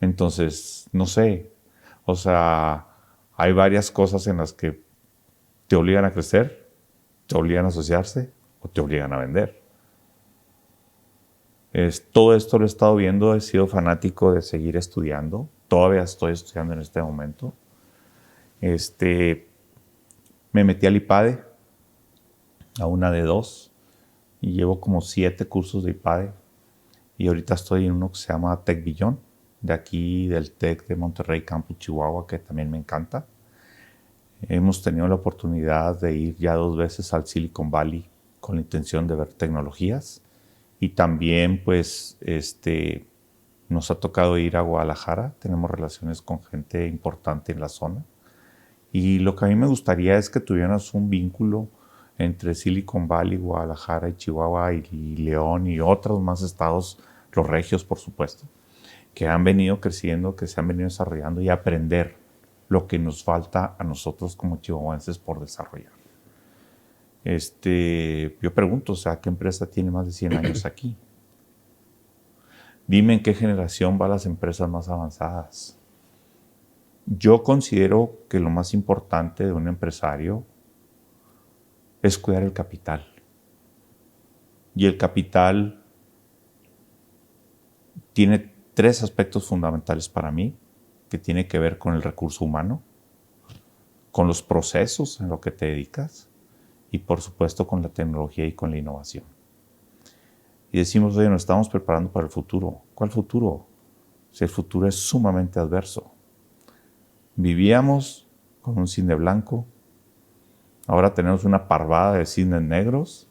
Entonces, no sé, o sea, hay varias cosas en las que te obligan a crecer, te obligan a asociarse o te obligan a vender. Todo esto lo he estado viendo, he sido fanático de seguir estudiando, todavía estoy estudiando en este momento. Me metí al IPADE, a una de dos, y llevo como 7 cursos de IPADE. Y ahorita estoy en uno que se llama Tech Beyond, de aquí del TEC de Monterrey, Campus Chihuahua, que también me encanta. Hemos tenido la oportunidad de ir ya 2 veces al Silicon Valley con la intención de ver tecnologías. Y también, pues, nos ha tocado ir a Guadalajara. Tenemos relaciones con gente importante en la zona. Y lo que a mí me gustaría es que tuviéramos un vínculo entre Silicon Valley, Guadalajara y Chihuahua y León y otros más estados, los regios, por supuesto, que han venido creciendo, que se han venido desarrollando y aprender lo que nos falta a nosotros como chihuahuenses por desarrollar. Yo pregunto, o sea, ¿qué empresa tiene más de 100 años aquí? Dime en qué generación van las empresas más avanzadas. Yo considero que lo más importante de un empresario es cuidar el capital. Y el capital tiene 3 aspectos fundamentales para mí, que tiene que ver con el recurso humano, con los procesos en los que te dedicas y por supuesto con la tecnología y con la innovación. Y decimos, oye, nos estamos preparando para el futuro. ¿Cuál futuro? Si el futuro es sumamente adverso. Vivíamos con un cisne blanco, ahora tenemos una parvada de cisnes negros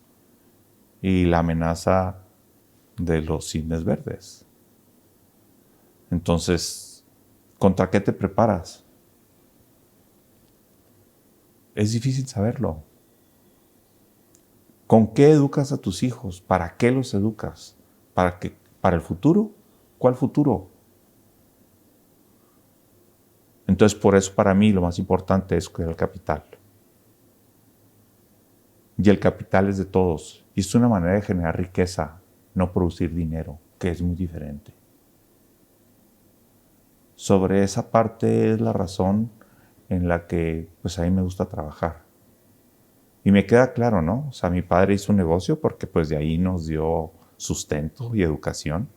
y la amenaza de los cisnes verdes. Entonces, ¿contra qué te preparas? Es difícil saberlo. ¿Con qué educas a tus hijos? ¿Para qué los educas? ¿Para el futuro? ¿Cuál futuro? Entonces, por eso para mí lo más importante es cuidar el capital. Y el capital es de todos. Y es una manera de generar riqueza, no producir dinero, que es muy diferente. Sobre esa parte es la razón en la que pues a mí me gusta trabajar. Y me queda claro, ¿no? O sea, mi padre hizo un negocio porque pues de ahí nos dio sustento y educación.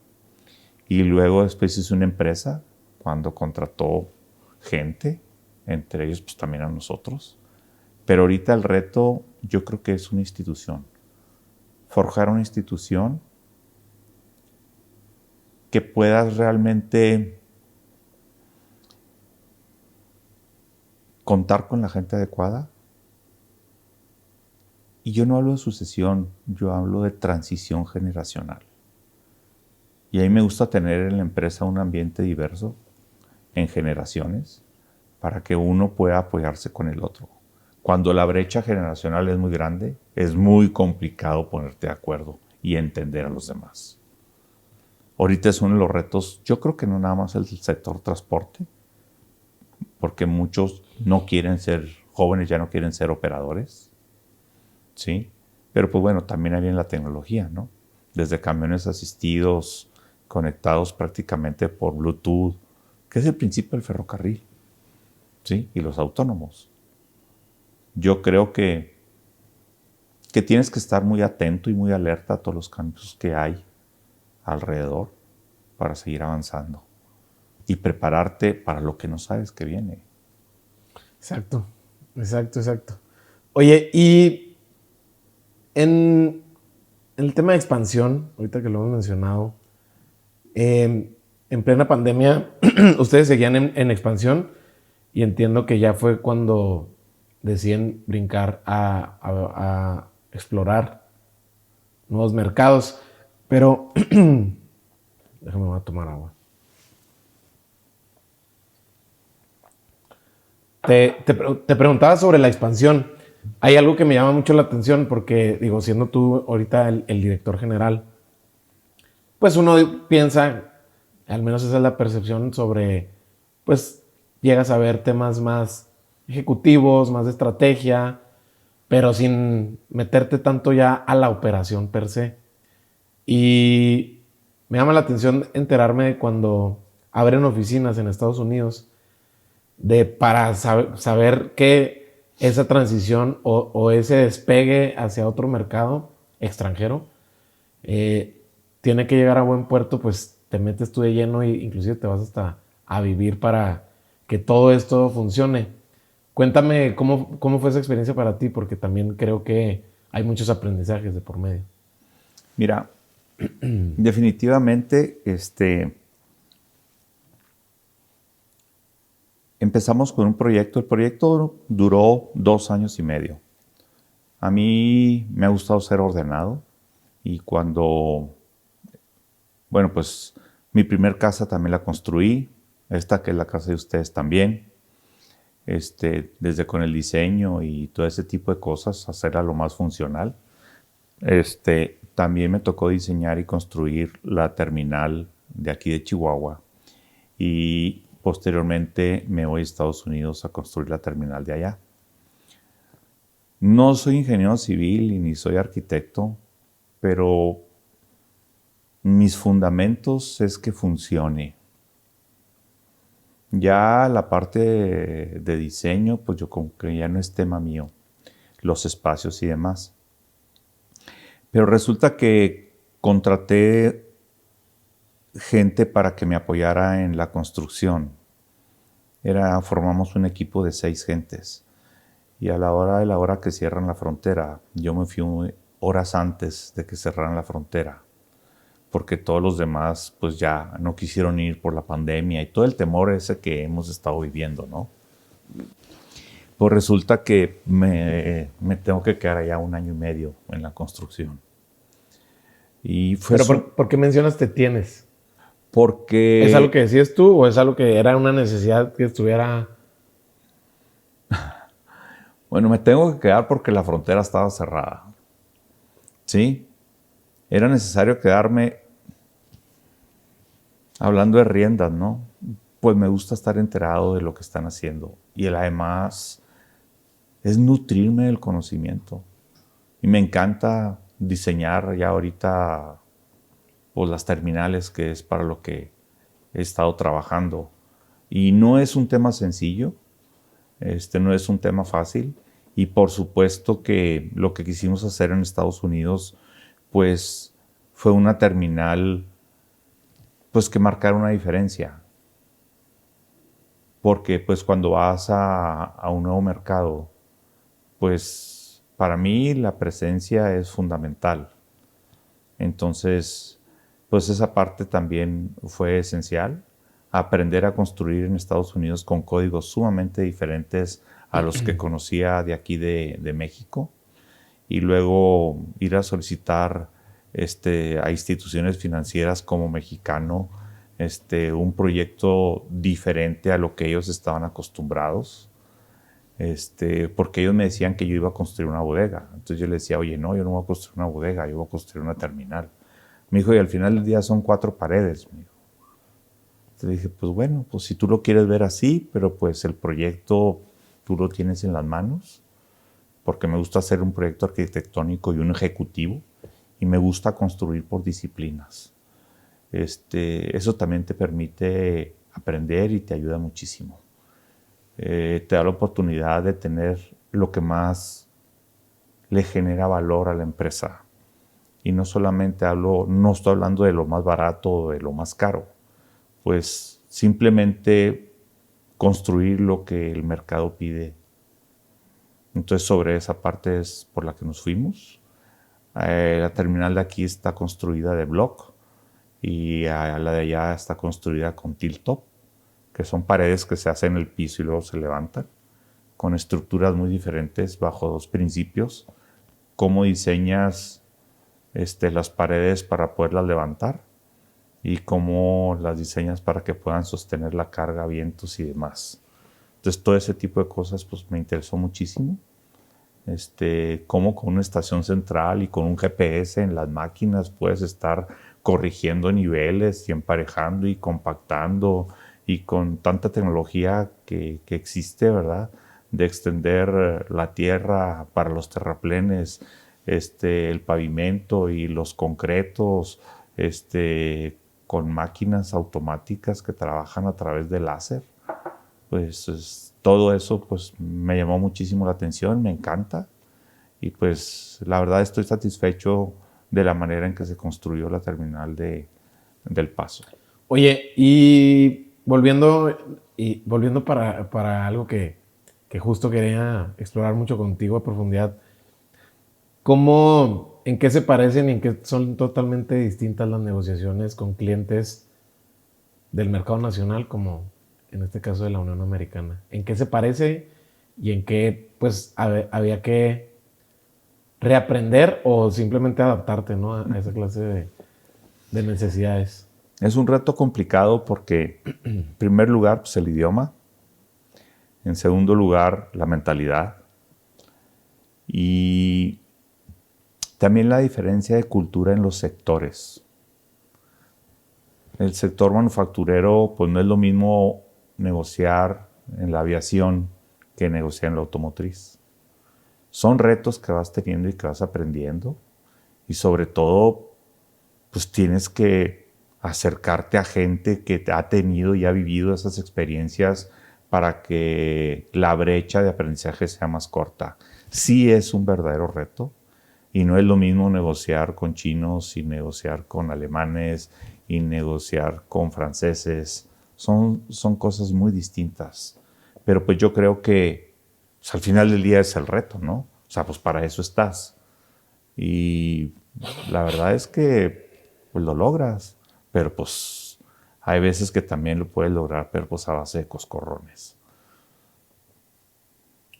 Y luego después hizo una empresa cuando contrató gente, entre ellos pues también a nosotros. Pero ahorita el reto yo creo que es una institución. Forjar una institución que puedas realmente contar con la gente adecuada. Y yo no hablo de sucesión, yo hablo de transición generacional. Y a mí me gusta tener en la empresa un ambiente diverso en generaciones para que uno pueda apoyarse con el otro. Cuando la brecha generacional es muy grande, es muy complicado ponerte de acuerdo y entender a los demás. Ahorita es uno de los retos, yo creo que no nada más el sector transporte, porque muchos no quieren ser jóvenes, ya no quieren ser operadores, ¿sí? Pero pues bueno, también hay en la tecnología, ¿no? Desde camiones asistidos, conectados prácticamente por Bluetooth, que es el principio del ferrocarril, ¿sí? Y los autónomos. Yo creo que tienes que estar muy atento y muy alerta a todos los cambios que hay alrededor para seguir avanzando y prepararte para lo que no sabes que viene. Exacto, exacto, exacto. Oye, y en el tema de expansión, ahorita que lo hemos mencionado, en plena pandemia, ustedes seguían en expansión y entiendo que ya fue cuando deciden brincar a explorar nuevos mercados. Pero déjame, voy a tomar agua. Te preguntaba sobre la expansión. Hay algo que me llama mucho la atención porque, digo, siendo tú ahorita el director general, pues uno piensa, al menos esa es la percepción sobre, pues llegas a ver temas más ejecutivos, más de estrategia, pero sin meterte tanto ya a la operación per se. Y me llama la atención enterarme de cuando abren oficinas en Estados Unidos, para saber que esa transición o ese despegue hacia otro mercado extranjero tiene que llegar a buen puerto, pues te metes tú de lleno e inclusive te vas hasta a vivir para que todo esto funcione. Cuéntame cómo fue esa experiencia para ti, porque también creo que hay muchos aprendizajes de por medio. Mira, definitivamente empezamos con un proyecto. El proyecto duró 2 años y medio. A mí me ha gustado ser ordenado y bueno, pues mi primer casa también la construí, esta que es la casa de ustedes también, desde con el diseño y todo ese tipo de cosas, hacerla lo más funcional. También me tocó diseñar y construir la terminal de aquí de Chihuahua y posteriormente me voy a Estados Unidos a construir la terminal de allá. No soy ingeniero civil y ni soy arquitecto, pero mis fundamentos es que funcione. Ya la parte de diseño, pues yo como que ya no es tema mío, los espacios y demás. Pero resulta que contraté gente para que me apoyara en la construcción. Formamos un equipo de 6 gentes. Y a la hora de la hora que cierran la frontera, yo me fui horas antes de que cerraran la frontera, porque todos los demás pues ya no quisieron ir por la pandemia y todo el temor ese que hemos estado viviendo, ¿no? Pues resulta que me tengo que quedar allá 1 año y medio en la construcción. Y fue Pero ¿por qué mencionas te tienes? porque... ¿Es algo que decías tú o es algo que era una necesidad que estuviera...? Bueno, me tengo que quedar porque la frontera estaba cerrada. ¿Sí? Era necesario quedarme hablando de riendas, ¿no? Pues me gusta estar enterado de lo que están haciendo. Y además es nutrirme del conocimiento. Y me encanta diseñar ya ahorita pues, las terminales, que es para lo que he estado trabajando. Y no es un tema sencillo, no es un tema fácil. Y por supuesto que lo que quisimos hacer en Estados Unidos, pues fue una terminal pues que marcara una diferencia. Porque pues cuando vas a un nuevo mercado, pues para mí la presencia es fundamental. Entonces, pues esa parte también fue esencial. Aprender a construir en Estados Unidos con códigos sumamente diferentes a los que conocía de aquí de México. Y luego ir a solicitar a instituciones financieras como mexicano un proyecto diferente a lo que ellos estaban acostumbrados. Porque ellos me decían que yo iba a construir una bodega. Entonces yo les decía, oye, no, yo no voy a construir una bodega, yo voy a construir una terminal. Me dijo, y al final del día son 4 paredes. Me dijo. Entonces dije, pues bueno, pues si tú lo quieres ver así, pero pues el proyecto tú lo tienes en las manos, porque me gusta hacer un proyecto arquitectónico y un ejecutivo, y me gusta construir por disciplinas. Eso también te permite aprender y te ayuda muchísimo. Te da la oportunidad de tener lo que más le genera valor a la empresa. Y no solamente no estoy hablando de lo más barato o de lo más caro, pues simplemente construir lo que el mercado pide. Entonces sobre esa parte es por la que nos fuimos. La terminal de aquí está construida de block y la de allá está construida con tilt top, que son paredes que se hacen en el piso y luego se levantan, con estructuras muy diferentes bajo 2 principios. Cómo diseñas las paredes para poderlas levantar y cómo las diseñas para que puedan sostener la carga, vientos y demás. Entonces todo ese tipo de cosas pues me interesó muchísimo. Cómo con una estación central y con un GPS en las máquinas puedes estar corrigiendo niveles y emparejando y compactando, y con tanta tecnología que existe, ¿verdad? De extender la tierra para los terraplenes, el pavimento y los concretos, con máquinas automáticas que trabajan a través de láser. Pues todo eso pues me llamó muchísimo la atención, me encanta. Y pues la verdad estoy satisfecho de la manera en que se construyó la terminal del Paso. Oye, y volviendo para algo que justo quería explorar mucho contigo a profundidad, ¿en qué se parecen y en qué son totalmente distintas las negociaciones con clientes del mercado nacional, como en este caso de la Unión Americana? ¿En qué se parece y en qué pues había que reaprender o simplemente adaptarte, ¿no? a esa clase de necesidades? Es un reto complicado porque, en primer lugar, pues el idioma. En segundo lugar, la mentalidad. Y también la diferencia de cultura en los sectores. El sector manufacturero, pues no es lo mismo negociar en la aviación que negociar en la automotriz. Son retos que vas teniendo y que vas aprendiendo. Y sobre todo, pues tienes que acercarte a gente que ha tenido y ha vivido esas experiencias para que la brecha de aprendizaje sea más corta. Sí es un verdadero reto y no es lo mismo negociar con chinos y negociar con alemanes y negociar con franceses. Son cosas muy distintas. Pero pues yo creo que pues al final del día es el reto, ¿no? O sea, pues para eso estás. Y la verdad es que pues lo logras, pero pues hay veces que también lo puedes lograr, pero pues a base de coscorrones.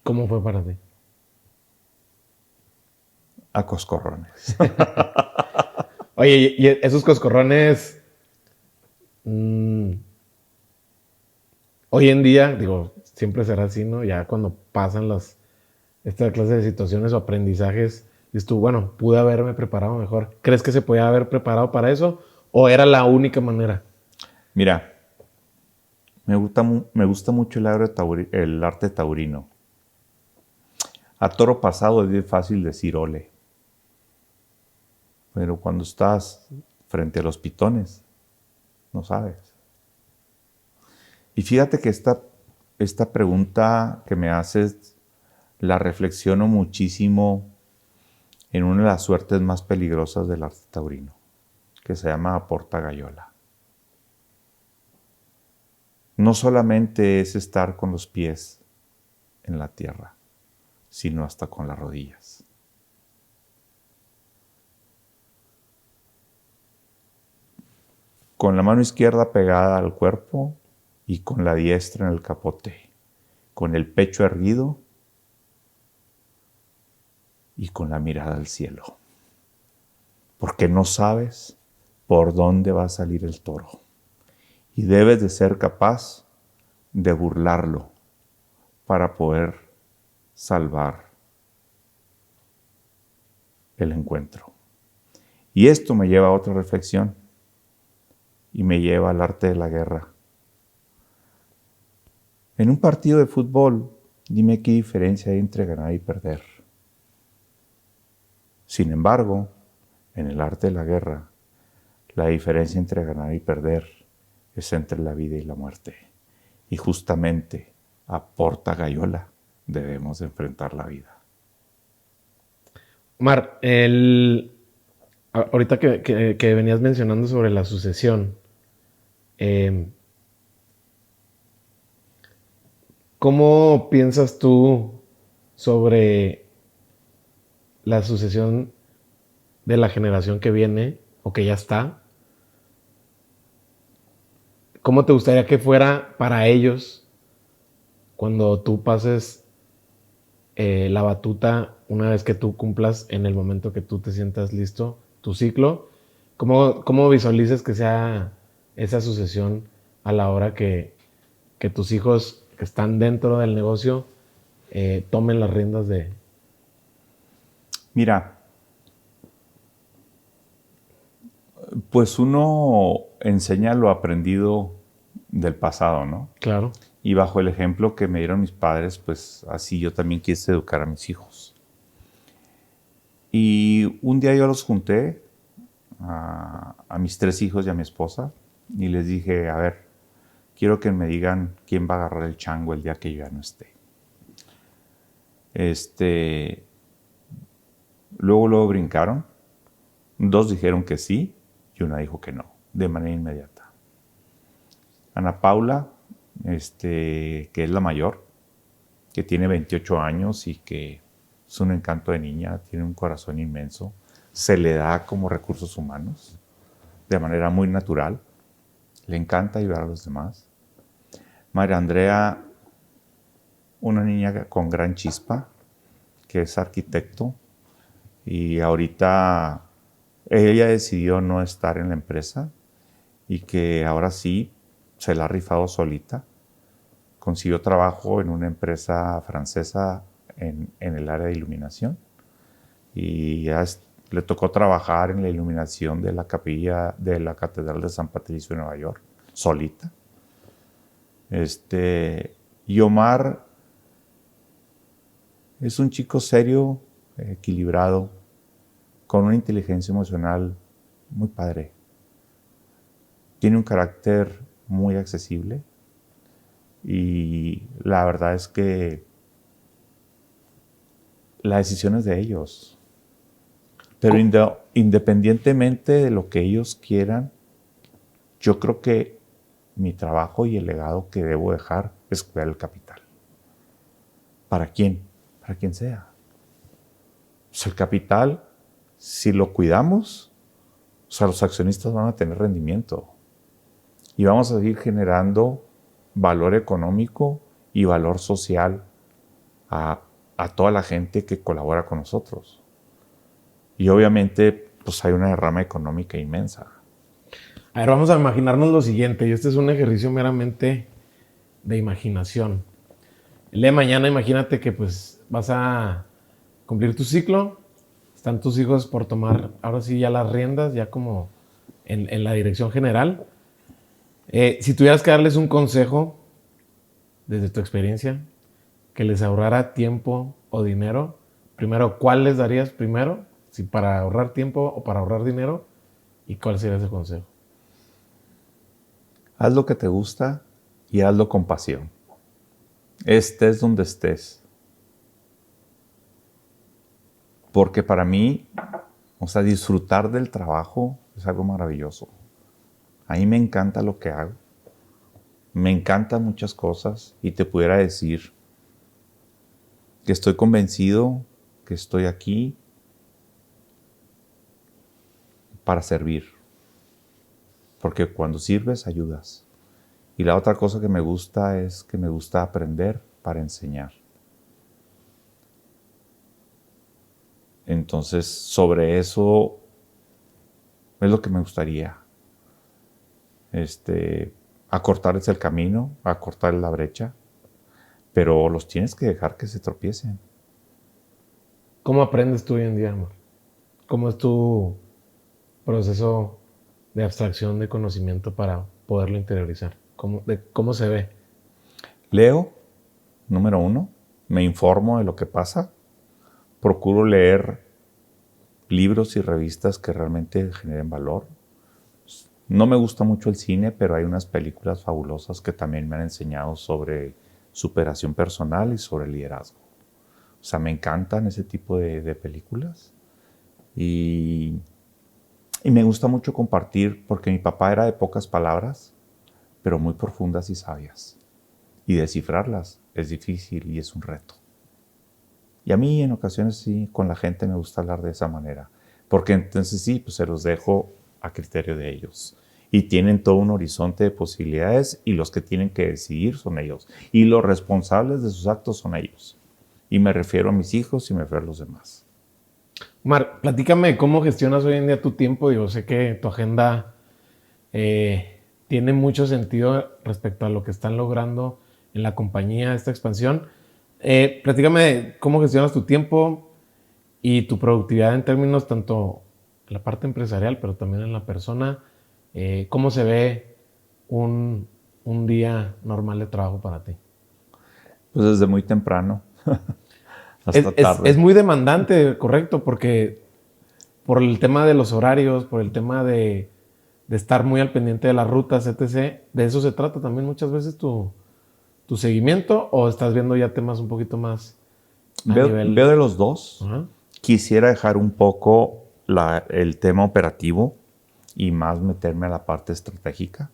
¿Cómo fue para ti? A coscorrones. Oye, y esos coscorrones, mm, hoy en día, digo, siempre será así, ¿no? Ya cuando pasan esta clase de situaciones o aprendizajes, dices tú, bueno, pude haberme preparado mejor. ¿Crees que se podía haber preparado para eso? ¿O era la única manera? Mira, me gusta mucho el arte taurino. A toro pasado es bien fácil decir ole, pero cuando estás frente a los pitones, no sabes. Y fíjate que esta pregunta que me haces la reflexiono muchísimo en una de las suertes más peligrosas del arte taurino, que se llama Porta Gayola. No solamente es estar con los pies en la tierra, sino hasta con las rodillas. Con la mano izquierda pegada al cuerpo y con la diestra en el capote, con el pecho erguido y con la mirada al cielo. Porque no sabes por dónde va a salir el toro. Y debes de ser capaz de burlarlo para poder salvar el encuentro. Y esto me lleva a otra reflexión y me lleva al arte de la guerra. En un partido de fútbol, dime qué diferencia hay entre ganar y perder. Sin embargo, en el arte de la guerra, la diferencia entre ganar y perder es entre la vida y la muerte. Y justamente a Porta Gayola debemos enfrentar la vida. Omar, ahorita que venías mencionando sobre la sucesión, eh, ¿cómo piensas tú sobre la sucesión de la generación que viene o que ya está? ¿Cómo te gustaría que fuera para ellos cuando tú pases la batuta una vez que tú cumplas en el momento que tú te sientas listo tu ciclo? ¿Cómo visualices que sea esa sucesión a la hora que tus hijos que están dentro del negocio tomen las riendas de... Mira, pues uno enseña lo aprendido del pasado, ¿no? Claro. Y bajo el ejemplo que me dieron mis padres, pues así yo también quise educar a mis hijos. Y un día yo los junté a mis 3 hijos y a mi esposa y les dije, a ver, quiero que me digan quién va a agarrar el chango el día que yo ya no esté. Luego brincaron. 2 dijeron que sí y una dijo que no, de manera inmediata. Ana Paula, que es la mayor, que tiene 28 años y que es un encanto de niña, tiene un corazón inmenso, se le da como recursos humanos de manera muy natural, le encanta ayudar a los demás. María Andrea, una niña con gran chispa, que es arquitecto y ahorita ella decidió no estar en la empresa y que ahora sí se la ha rifado solita. Consiguió trabajo en una empresa francesa en el área de iluminación y ya le tocó trabajar en la iluminación de la capilla de la Catedral de San Patricio de Nueva York, solita. Y Omar es un chico serio, equilibrado, con una inteligencia emocional muy padre. Tiene un carácter muy accesible y la verdad es que la decisión es de ellos. Pero independientemente de lo que ellos quieran, yo creo que mi trabajo y el legado que debo dejar es cuidar el capital. ¿Para quién? Para quien sea. Pues el capital, si lo cuidamos, o sea, los accionistas van a tener rendimiento y vamos a seguir generando valor económico y valor social a toda la gente que colabora con nosotros. Y obviamente, pues hay una derrama económica inmensa. A ver, vamos a imaginarnos lo siguiente, y este es un ejercicio meramente de imaginación. El día de mañana, imagínate que pues vas a cumplir tu ciclo, están tus hijos por tomar ahora sí ya las riendas, ya como en la dirección general. Si tuvieras que darles un consejo, desde tu experiencia, que les ahorrara tiempo o dinero, primero, ¿cuál les darías primero? Si para ahorrar tiempo o para ahorrar dinero, ¿y cuál sería ese consejo? Haz lo que te gusta y hazlo con pasión. Estés donde estés. Porque para mí, o sea, disfrutar del trabajo es algo maravilloso. A mí me encanta lo que hago. Me encantan muchas cosas y te pudiera decir que estoy convencido que estoy aquí para servir. Porque cuando sirves, ayudas. Y la otra cosa que me gusta es que me gusta aprender para enseñar. Entonces, sobre eso es lo que me gustaría. Acortarles el camino, acortarles la brecha, pero los tienes que dejar que se tropiecen. ¿Cómo aprendes tú hoy en día, amor? ¿Cómo es tu proceso de abstracción de conocimiento para poderlo interiorizar? ¿Cómo se ve? Leo, número 1, me informo de lo que pasa, procuro leer libros y revistas que realmente generen valor. No me gusta mucho el cine, pero hay unas películas fabulosas que también me han enseñado sobre superación personal y sobre liderazgo. O sea, me encantan ese tipo de películas. Y me gusta mucho compartir, porque mi papá era de pocas palabras, pero muy profundas y sabias. Y descifrarlas es difícil y es un reto. Y a mí en ocasiones sí, con la gente me gusta hablar de esa manera. Porque entonces sí, pues se los dejo a criterio de ellos. Y tienen todo un horizonte de posibilidades y los que tienen que decidir son ellos. Y los responsables de sus actos son ellos. Y me refiero a mis hijos y me refiero a los demás. Omar, platícame cómo gestionas hoy en día tu tiempo. Yo sé que tu agenda tiene mucho sentido respecto a lo que están logrando en la compañía, esta expansión. Platícame cómo gestionas tu tiempo y tu productividad en términos tanto en la parte empresarial, pero también en la persona. ¿Cómo se ve un día normal de trabajo para ti? Pues desde muy temprano hasta tarde. Es muy demandante, correcto, porque por el tema de los horarios, por el tema de estar muy al pendiente de las rutas, etc. ¿De eso se trata también muchas veces tu seguimiento o estás viendo ya temas un poquito más a nivel? Veo de los dos. Ajá. Quisiera dejar un poco el tema operativo y más meterme a la parte estratégica.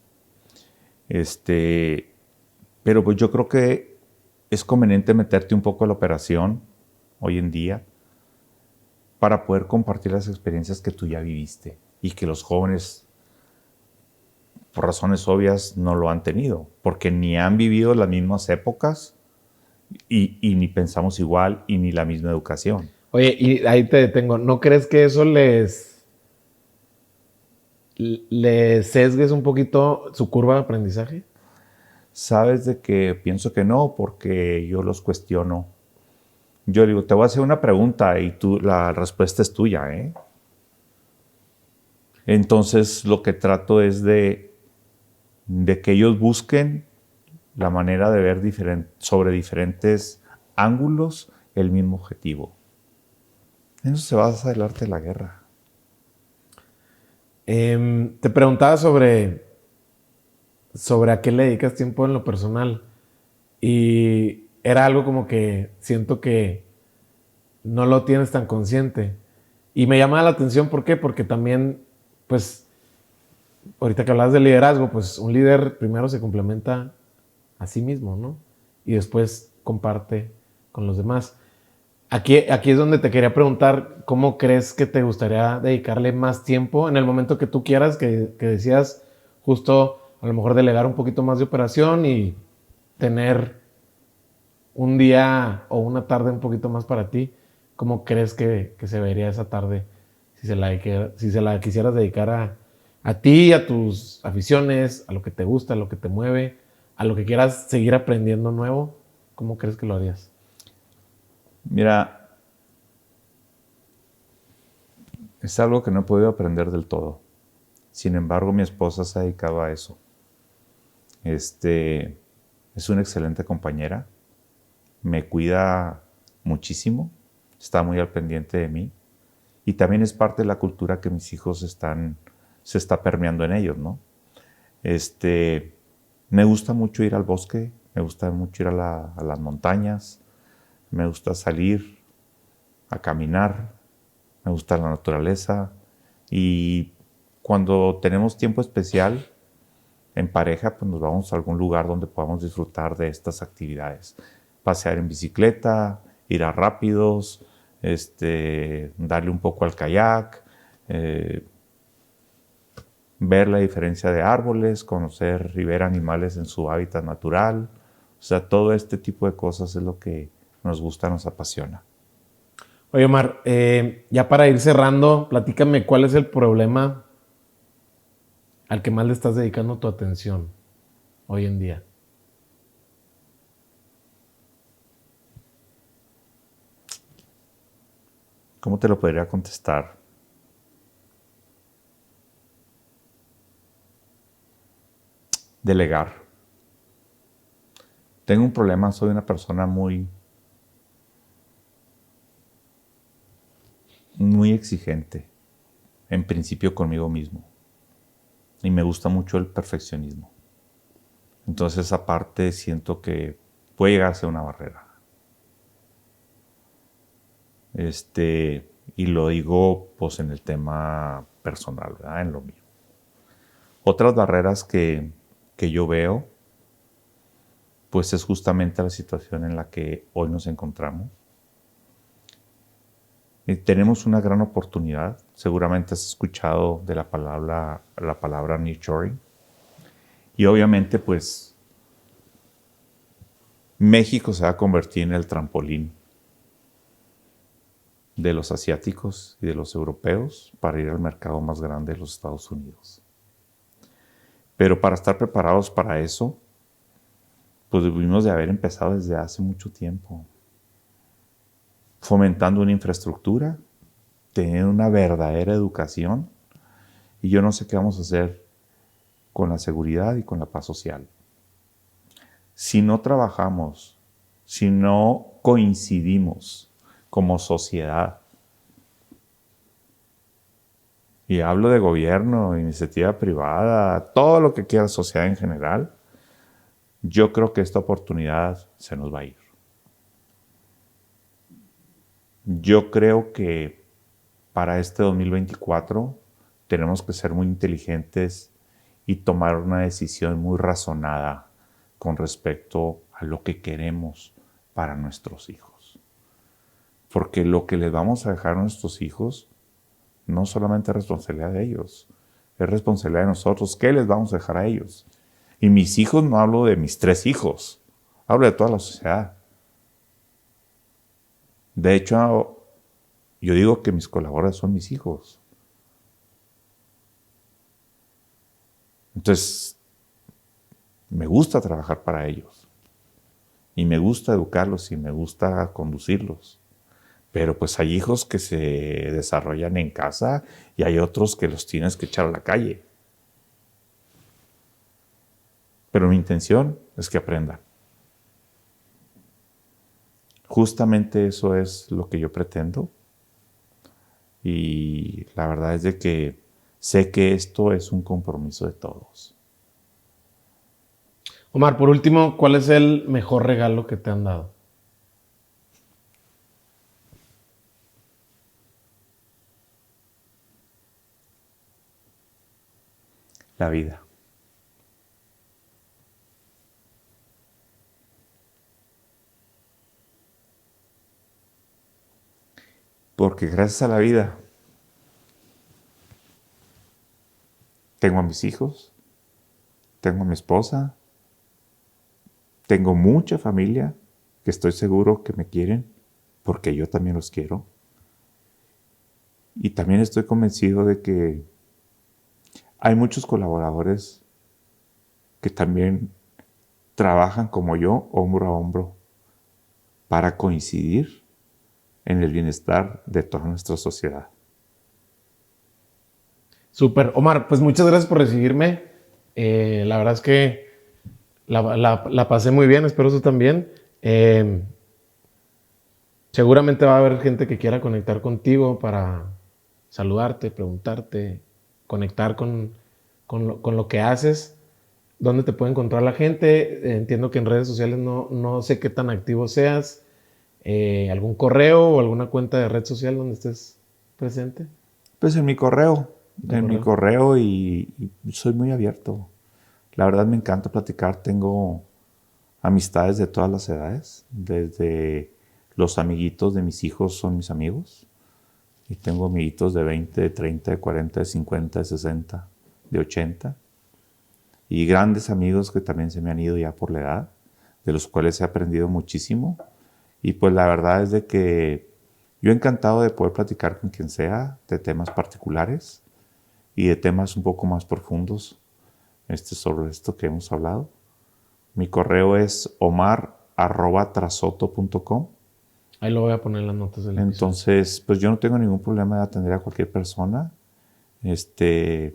Pero pues yo creo que es conveniente meterte un poco a la operación hoy en día para poder compartir las experiencias que tú ya viviste y que los jóvenes, por razones obvias, no lo han tenido, porque ni han vivido las mismas épocas y ni pensamos igual y ni la misma educación. Oye, y ahí te detengo. ¿No crees que eso les sesgues un poquito su curva de aprendizaje? Sabes de que pienso que no, porque yo los cuestiono. Yo digo, te voy a hacer una pregunta y la respuesta es tuya, ¿eh? Entonces lo que trato es de que ellos busquen la manera de ver sobre diferentes ángulos el mismo objetivo. En eso se basa el arte de la guerra. Te preguntaba sobre a qué le dedicas tiempo en lo personal. Y era algo como que siento que no lo tienes tan consciente. Y me llama la atención, ¿por qué? Porque también, pues, ahorita que hablas de liderazgo, pues un líder primero se complementa a sí mismo, ¿no? Y después comparte con los demás. Aquí es donde te quería preguntar, ¿cómo crees que te gustaría dedicarle más tiempo en el momento que tú quieras, que decías justo a lo mejor delegar un poquito más de operación y tener un día o una tarde un poquito más para ti? ¿Cómo crees que se vería esa tarde si se la quisieras dedicar a ti, a tus aficiones, a lo que te gusta, a lo que te mueve, a lo que quieras seguir aprendiendo nuevo? ¿Cómo crees que lo harías? Mira, es algo que no he podido aprender del todo. Sin embargo, mi esposa se ha dedicado a eso. Es una excelente compañera, me cuida muchísimo, está muy al pendiente de mí y también es parte de la cultura que mis hijos se está permeando en ellos, ¿no? Me gusta mucho ir al bosque, me gusta mucho ir a las montañas, me gusta salir a caminar, me gusta la naturaleza y cuando tenemos tiempo especial en pareja, pues nos vamos a algún lugar donde podamos disfrutar de estas actividades. Pasear en bicicleta, ir a rápidos, darle un poco al kayak, ver la diferencia de árboles, conocer y ver animales en su hábitat natural. O sea, todo este tipo de cosas es lo que nos gusta, nos apasiona. Oye, Omar, ya para ir cerrando, platícame cuál es el problema al que más le estás dedicando tu atención hoy en día. ¿Cómo te lo podría contestar? Delegar. Tengo un problema, soy una persona muy exigente, en principio conmigo mismo. Y me gusta mucho el perfeccionismo. Entonces, aparte, siento que puede llegar a ser una barrera. Y lo digo, pues, en el tema personal, ¿verdad? En lo mío. Otras barreras que yo veo, pues, es justamente la situación en la que hoy nos encontramos. Tenemos una gran oportunidad. Seguramente has escuchado de la palabra nearshoring. Y obviamente, pues, México se va a convertir en el trampolín de los asiáticos y de los europeos para ir al mercado más grande de los Estados Unidos. Pero para estar preparados para eso, pues debimos de haber empezado desde hace mucho tiempo, fomentando una infraestructura, teniendo una verdadera educación, y yo no sé qué vamos a hacer con la seguridad y con la paz social. Si no trabajamos, si no coincidimos como sociedad, y hablo de gobierno, iniciativa privada, todo lo que quiera sociedad en general, yo creo que esta oportunidad se nos va a ir. Yo creo que para este 2024 tenemos que ser muy inteligentes y tomar una decisión muy razonada con respecto a lo que queremos para nuestros hijos. Porque lo que les vamos a dejar a nuestros hijos no solamente es responsabilidad de ellos, es responsabilidad de nosotros. ¿Qué les vamos a dejar a ellos? Y mis hijos, no hablo de mis 3 hijos, hablo de toda la sociedad. De hecho, yo digo que mis colaboradores son mis hijos. Entonces, me gusta trabajar para ellos. Y me gusta educarlos y me gusta conducirlos. Pero pues hay hijos que se desarrollan en casa y hay otros que los tienes que echar a la calle. Pero mi intención es que aprendan. Justamente eso es lo que yo pretendo. Y la verdad es de que sé que esto es un compromiso de todos. Omar, por último, ¿cuál es el mejor regalo que te han dado? La vida. Porque gracias a la vida tengo a mis hijos, tengo a mi esposa, tengo mucha familia que estoy seguro que me quieren porque yo también los quiero. Y también estoy convencido de que hay muchos colaboradores que también trabajan como yo, hombro a hombro, para coincidir en el bienestar de toda nuestra sociedad. Súper. Omar, pues muchas gracias por recibirme. La verdad es que la pasé muy bien, espero tú también. Seguramente va a haber gente que quiera conectar contigo para saludarte, preguntarte, conectar con lo que haces. ¿Dónde te puede encontrar la gente? Entiendo que en redes sociales no sé qué tan activo seas. ¿Algún correo o alguna cuenta de red social donde estés presente? Pues en mi correo. Y soy muy abierto. La verdad me encanta platicar. Tengo amistades de todas las edades. Desde los amiguitos de mis hijos son mis amigos. Y tengo amiguitos de 20, de 30, de 40, de 50, de 60, de 80. Y grandes amigos que también se me han ido ya por la edad, de los cuales he aprendido muchísimo. Y pues la verdad es de que yo encantado de poder platicar con quien sea de temas particulares y de temas un poco más profundos sobre esto que hemos hablado. Mi correo es omar@trasoto.com. Ahí lo voy a poner en las notas del episodio. Entonces, pues yo no tengo ningún problema de atender a cualquier persona. Me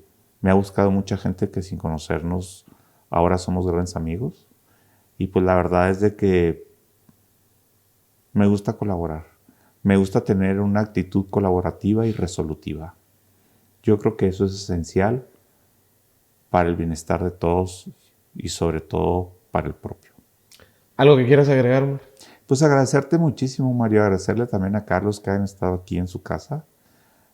ha buscado mucha gente que sin conocernos ahora somos grandes amigos. Y pues la verdad es de que me gusta colaborar. Me gusta tener una actitud colaborativa y resolutiva. Yo creo que eso es esencial para el bienestar de todos y sobre todo para el propio. ¿Algo que quieras agregar, Omar? Pues agradecerte muchísimo, Mario. Agradecerle también a Carlos que hayan estado aquí en su casa.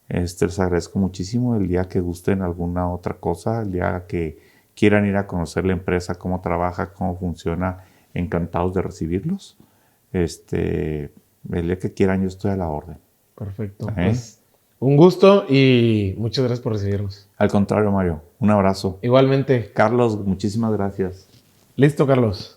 Les agradezco muchísimo. El día que gusten alguna otra cosa, el día que quieran ir a conocer la empresa, cómo trabaja, cómo funciona, encantados de recibirlos. El día que quieran yo estoy a la orden. Perfecto. Pues, un gusto y muchas gracias por recibirnos. Al contrario, Mario. Un abrazo. Igualmente. Carlos, muchísimas gracias. Listo, Carlos.